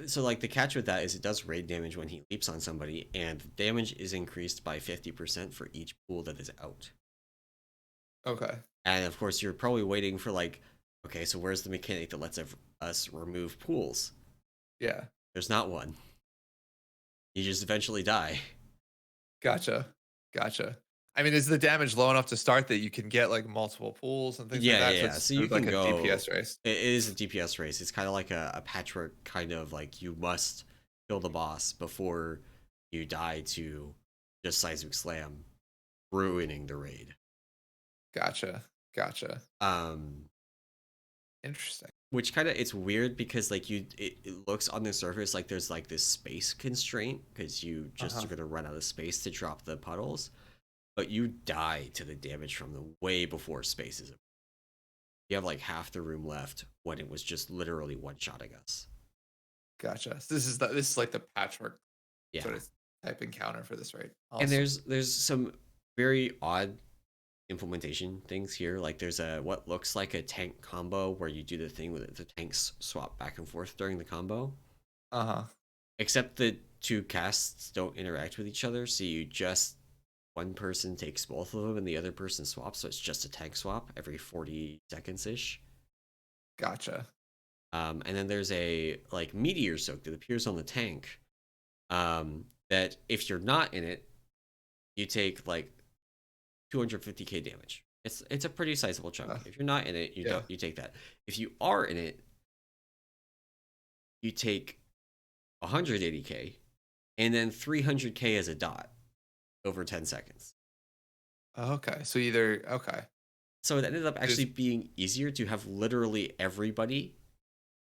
So like the catch with that is it does raid damage when he leaps on somebody, and the damage is increased by 50% for each pool that is out. Okay. And of course, you're probably waiting for like, okay, so where's the mechanic that lets us remove pools? Yeah. There's not one. You just eventually die. Gotcha. Gotcha. I mean, is the damage low enough to start that you can get like multiple pools and things like that? So Yeah. it's So sort you of like can a go. DPS race. It is a DPS race. It's kind of like a patchwork kind of like you must kill the boss before you die to just seismic slam, ruining the raid. Gotcha. Gotcha. Um, Interesting. which kind of it's weird because like it looks on the surface like there's like this space constraint because you just Uh-huh. are gonna run out of space to drop the puddles, but you die to the damage from them way before space is. You have like half the room left when it was just literally one-shotting us. Gotcha. So this is like the patchwork Yeah. sort of type encounter for this, right? And Awesome. there's some very odd implementation things here. Like there's a what looks like a tank combo where you do the thing with the tanks swap back and forth during the combo. Uh-huh. Except the two casts don't interact with each other, so you just one person takes both of them and the other person swaps, so it's just a tank swap every 40 seconds ish. Gotcha. And then there's a like meteor soak that appears on the tank. That if you're not in it, you take like 250k damage. It's a pretty sizable chunk. If you're not in it, you take that. If you are in it, you take 180k and then 300k as a dot over 10 seconds. Okay. So it ended up actually being easier to have literally everybody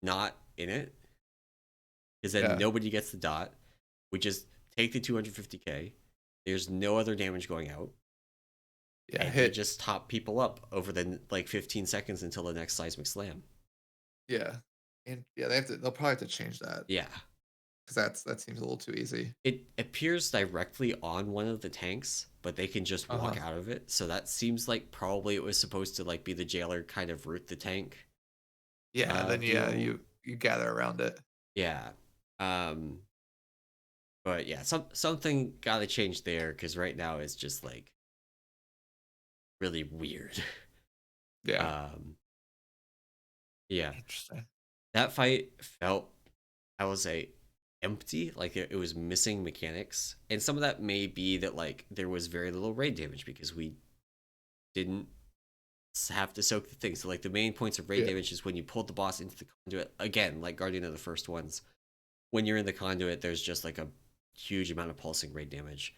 not in it, because then nobody gets the dot. We just take the 250k. There's no other damage going out. Yeah, and hit just top people up over the like 15 seconds until the next seismic slam. Yeah, and yeah, they'll probably have to change that. Yeah, because that seems a little too easy. It appears directly on one of the tanks, but they can just walk out of it. So that seems like probably it was supposed to like be the jailer kind of root the tank. Yeah, then you gather around it. Yeah. But yeah, something gotta change there, because right now it's just like really weird. Yeah. Yeah. Interesting. That fight felt, I would say, empty. Like it was missing mechanics, and some of that may be that like there was very little raid damage because we didn't have to soak the thing. So like the main points of raid damage is when you pulled the boss into the conduit, again, like Guardian of the first ones. When you're in the conduit, there's just like a huge amount of pulsing raid damage.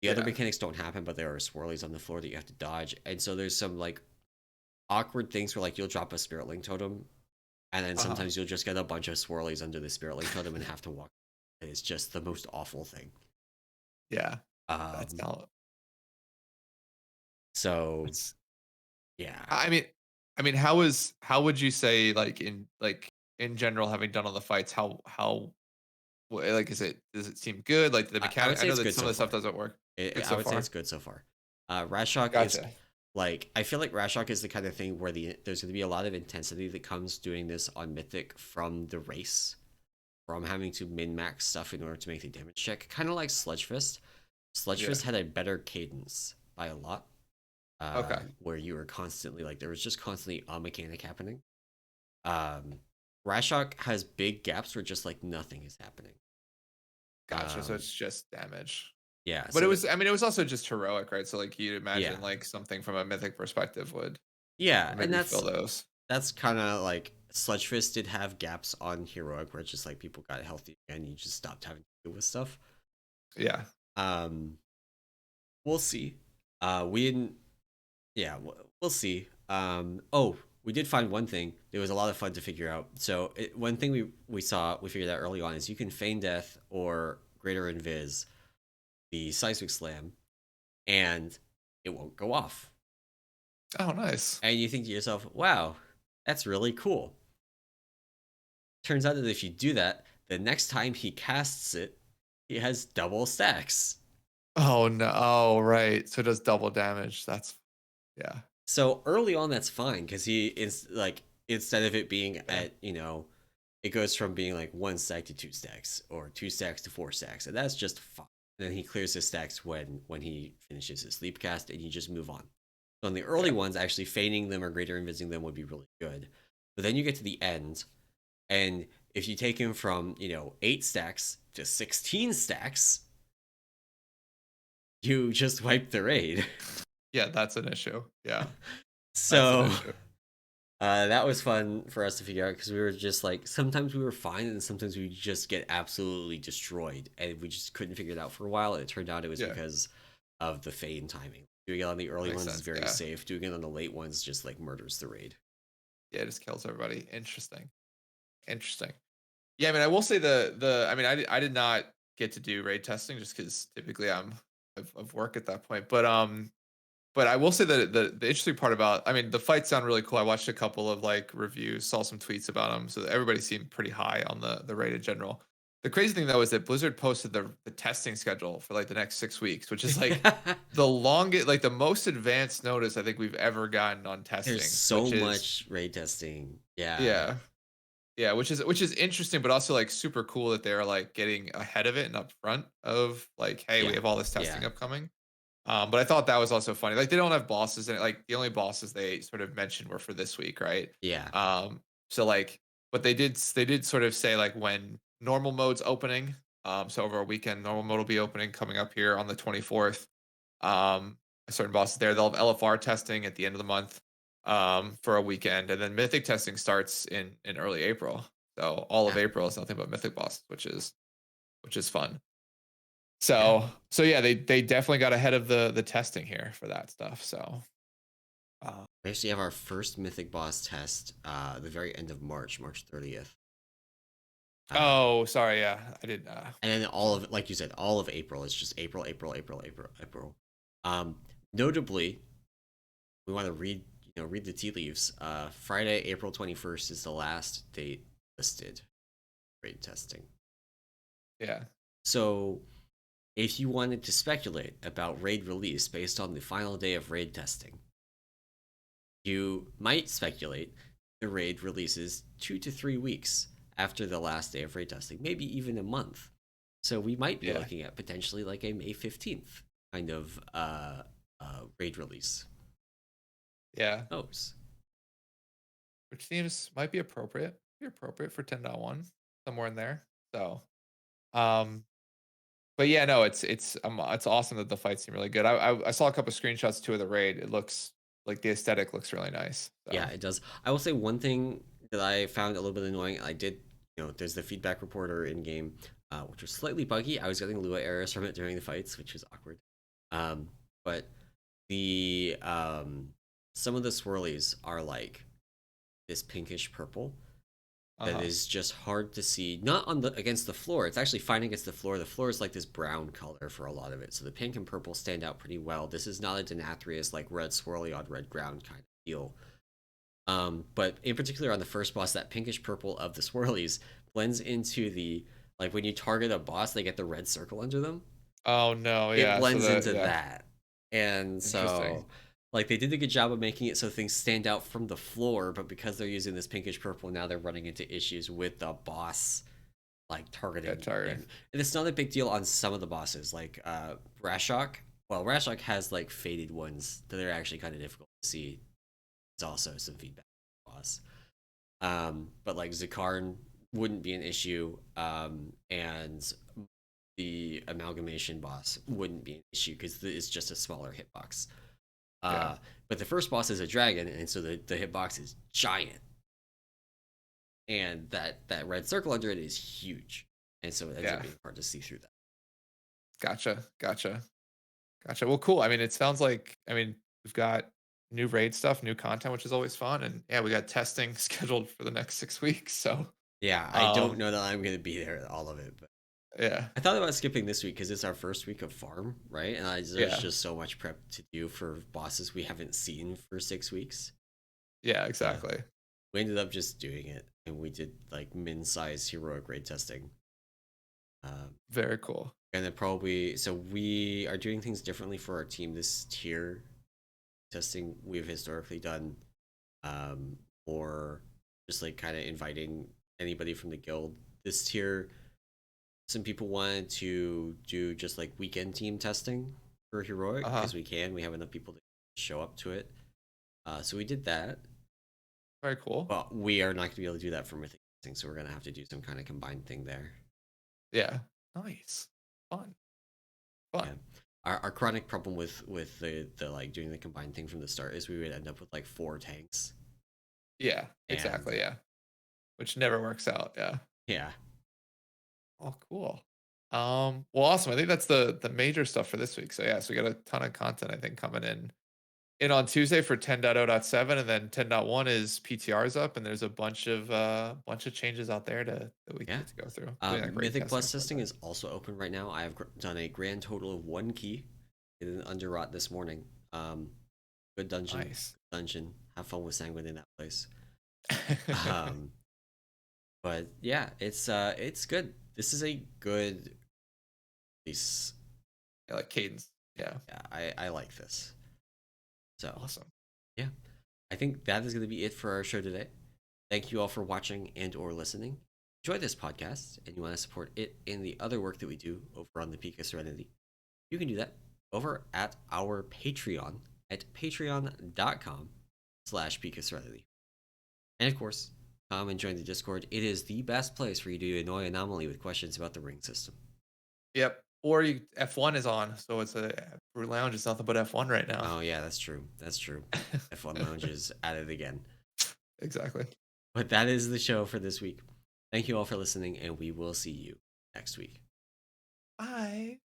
The other mechanics don't happen, but there are swirlies on the floor that you have to dodge. And so there's some like awkward things where like you'll drop a spirit link totem, and then sometimes you'll just get a bunch of swirlies under the spirit link totem and have to walk. It's just the most awful thing. Yeah. That's not. So yeah. I mean, how would you say like in general, having done all the fights, how like does it seem good? Like the mechanic, I know that some of the stuff doesn't work. I would say it's good so far. Raszageth is like, I feel like Raszageth is the kind of thing where there's going to be a lot of intensity that comes doing this on Mythic from the race, from having to min-max stuff in order to make the damage check. Kind of like Sludgefist. Sludgefist had a better cadence by a lot. Where you were constantly like, there was just constantly a mechanic happening. Raszageth has big gaps where just like nothing is happening. Gotcha. So it's just damage. Yeah, but so it was also just heroic, right? So like you'd imagine like something from a mythic perspective would and fill those. That's kind of like Sludgefist did have gaps on heroic where it's just like people got healthy and you just stopped having to deal with stuff. Yeah. We'll see. We didn't. Yeah, we'll see. We did find one thing. It was a lot of fun to figure out. So one thing we figured out early on is you can feign death or greater invis the seismic slam, and it won't go off. Oh, nice. And you think to yourself, wow, that's really cool. Turns out that if you do that, the next time he casts it, he has double stacks. Oh no! Oh right, so it does double damage. That's So early on, that's fine, because he is like, instead of it being at, it goes from being like 1 stack to 2 stacks or 2 stacks to 4 stacks, and that's just fine. And then he clears his stacks when he finishes his sleep cast, and you just move on. So on the early ones, actually feigning them or greater invising them would be really good. But then you get to the end, and if you take him from 8 stacks to 16 stacks, you just wipe the raid. Yeah, that's an issue. Yeah. So that was fun for us to figure out, because we were just like, sometimes we were fine and sometimes we just get absolutely destroyed, and we just couldn't figure it out for a while. And it turned out it was because of the feign timing. Doing it on the early ones is very safe. Doing it on the late ones just like murders the raid. Yeah, it just kills everybody. Interesting. Yeah, I mean, I will say I did not get to do raid testing just because typically I'm of work at that point. But But I will say that the interesting part about, I mean, the fights sound really cool. I watched a couple of like reviews, saw some tweets about them, so everybody seemed pretty high on the raid in general. The crazy thing though is that Blizzard posted the testing schedule for like the next 6 weeks, which is like the longest, like the most advanced notice I think we've ever gotten on There's testing, so which is much raid testing. Yeah. yeah, yeah, which is interesting, but also like super cool that they're like getting ahead of it and upfront of like, hey, we Yeah. have all this Yeah. testing upcoming. But I thought that was also funny. Like they don't have bosses in it. Like the only bosses they sort of mentioned were for this week, right? Yeah. So like, but they did sort of say like when normal mode's opening. So over a weekend, normal mode will be opening coming up here on the 24th. Certain bosses there. They'll have LFR testing at the end of the month, for a weekend, and then Mythic testing starts in early April. So all of Yeah. April is nothing but Mythic bosses, which is fun. Yeah. So yeah, they definitely got ahead of the testing here for that stuff. So uh, We actually have our first Mythic boss test the very end of March, March 30th. oh, sorry, yeah, I did. And then all of, like you said, all of April is just April, April, April, April, April. Notably, we want to read the tea leaves. Friday, April 21st is the last date listed for raid testing. Yeah, So if you wanted to speculate about raid release based on the final day of raid testing, you might speculate the raid releases 2 to 3 weeks after the last day of raid testing, maybe even a month. So we might be yeah, looking at potentially like a May 15th kind of raid release. yeah, Who knows? which seems might be appropriate. Be appropriate for 10.1 somewhere in there. So, um, but yeah, no, it's awesome that the fights seem really good. I saw a couple of screenshots too of the raid. It looks like the aesthetic looks really nice. Yeah, So it does. I will say one thing that I found a little bit annoying. I did, there's the feedback reporter in game, which was slightly buggy. I was getting Lua errors from it during the fights, which was awkward. But the some of the swirlies are like this pinkish purple that uh-huh. is just hard to see. Not on the against the floor. It's actually fine against the floor. The floor is like this brown color for a lot of it, so the pink and purple stand out pretty well. This is not a Denathrius like red swirly on red ground kind of feel. But in particular on the first boss, that pinkish purple of the swirlies blends into the, like when you target a boss, they get the red circle under them. Oh no, It yeah. So blends the into yeah, that. And interesting. so like they did a good job of making it so things stand out from the floor, but because they're using this pinkish purple, now they're running into issues with the boss like Yeah, targeting target. them. And it's not a big deal on some of the bosses, like Raszageth. Well, Raszageth has like faded ones that are actually kind of difficult to see. It's also some feedback boss. But like Zakarn wouldn't be an issue, and the amalgamation boss wouldn't be an issue because it's just a smaller hitbox. Yeah, But the first boss is a dragon, and so the hitbox is giant, and that red circle under it is huge, and so it ends up yeah. being hard to see through that. Gotcha. Well, cool. I mean, it sounds like, I mean, we've got new raid stuff, new content, which is always fun, and yeah, we got testing scheduled for the next 6 weeks. So, Yeah, I don't um, know that I'm gonna be there at all of it, but yeah, I thought about skipping this week because it's our first week of farm, right? And there's yeah, just so much prep to do for bosses we haven't seen for 6 weeks. yeah, Uh, exactly. we ended up just doing it, and we did like min-size heroic raid testing. Um, Very cool. and then probably so we are doing things differently for our team this tier testing. We've historically done or just like kind of inviting anybody from the guild. This tier, some people wanted to do just like weekend team testing for heroic Uh huh. because we have enough people to show up to it. So we did that, Very cool. but we are not going to be able to do that for mythic testing, so we're going to have to do some kind of combined thing there. Yeah. Nice. Fun. Yeah. Fun. Our chronic problem with the like doing the combined thing from the start is we would end up with like 4 tanks. Yeah. And Exactly. Yeah. Which never works out. Yeah. yeah. Oh, cool. Well, awesome. I think that's the major stuff for this week. So yeah, so we got a ton of content I think coming in on Tuesday for 10.0.7, and then 10.1 is PTR's up, and there's a bunch of changes out there that we Yeah. get to go through. Doing like great Mythic testing Plus and stuff testing like that. is also open right now. I have done a grand total of 1 key. Did an underrot this morning. Good dungeon. Nice. Good dungeon. Have fun with Sanguine in that place. Um, but yeah, it's good. This is a good release. Yeah, like cadence. Yeah. Yeah, I like this. So Awesome. yeah, I think that is going to be it for our show today. Thank you all for watching and or listening. Enjoy this podcast and you want to support it and the other work that we do over on the Peak of Serenity, you can do that over at our Patreon at patreon.com/Peak of Serenity. And of course, come and join the Discord. It is the best place for you to annoy Anomaly with questions about the ring system. Yep. Or F1 is on, so it's a Brew Lounge is nothing but F1 right now. Oh yeah, that's true. That's true. F1 Lounge is at it again. Exactly. But that is the show for this week. Thank you all for listening, and we will see you next week. Bye.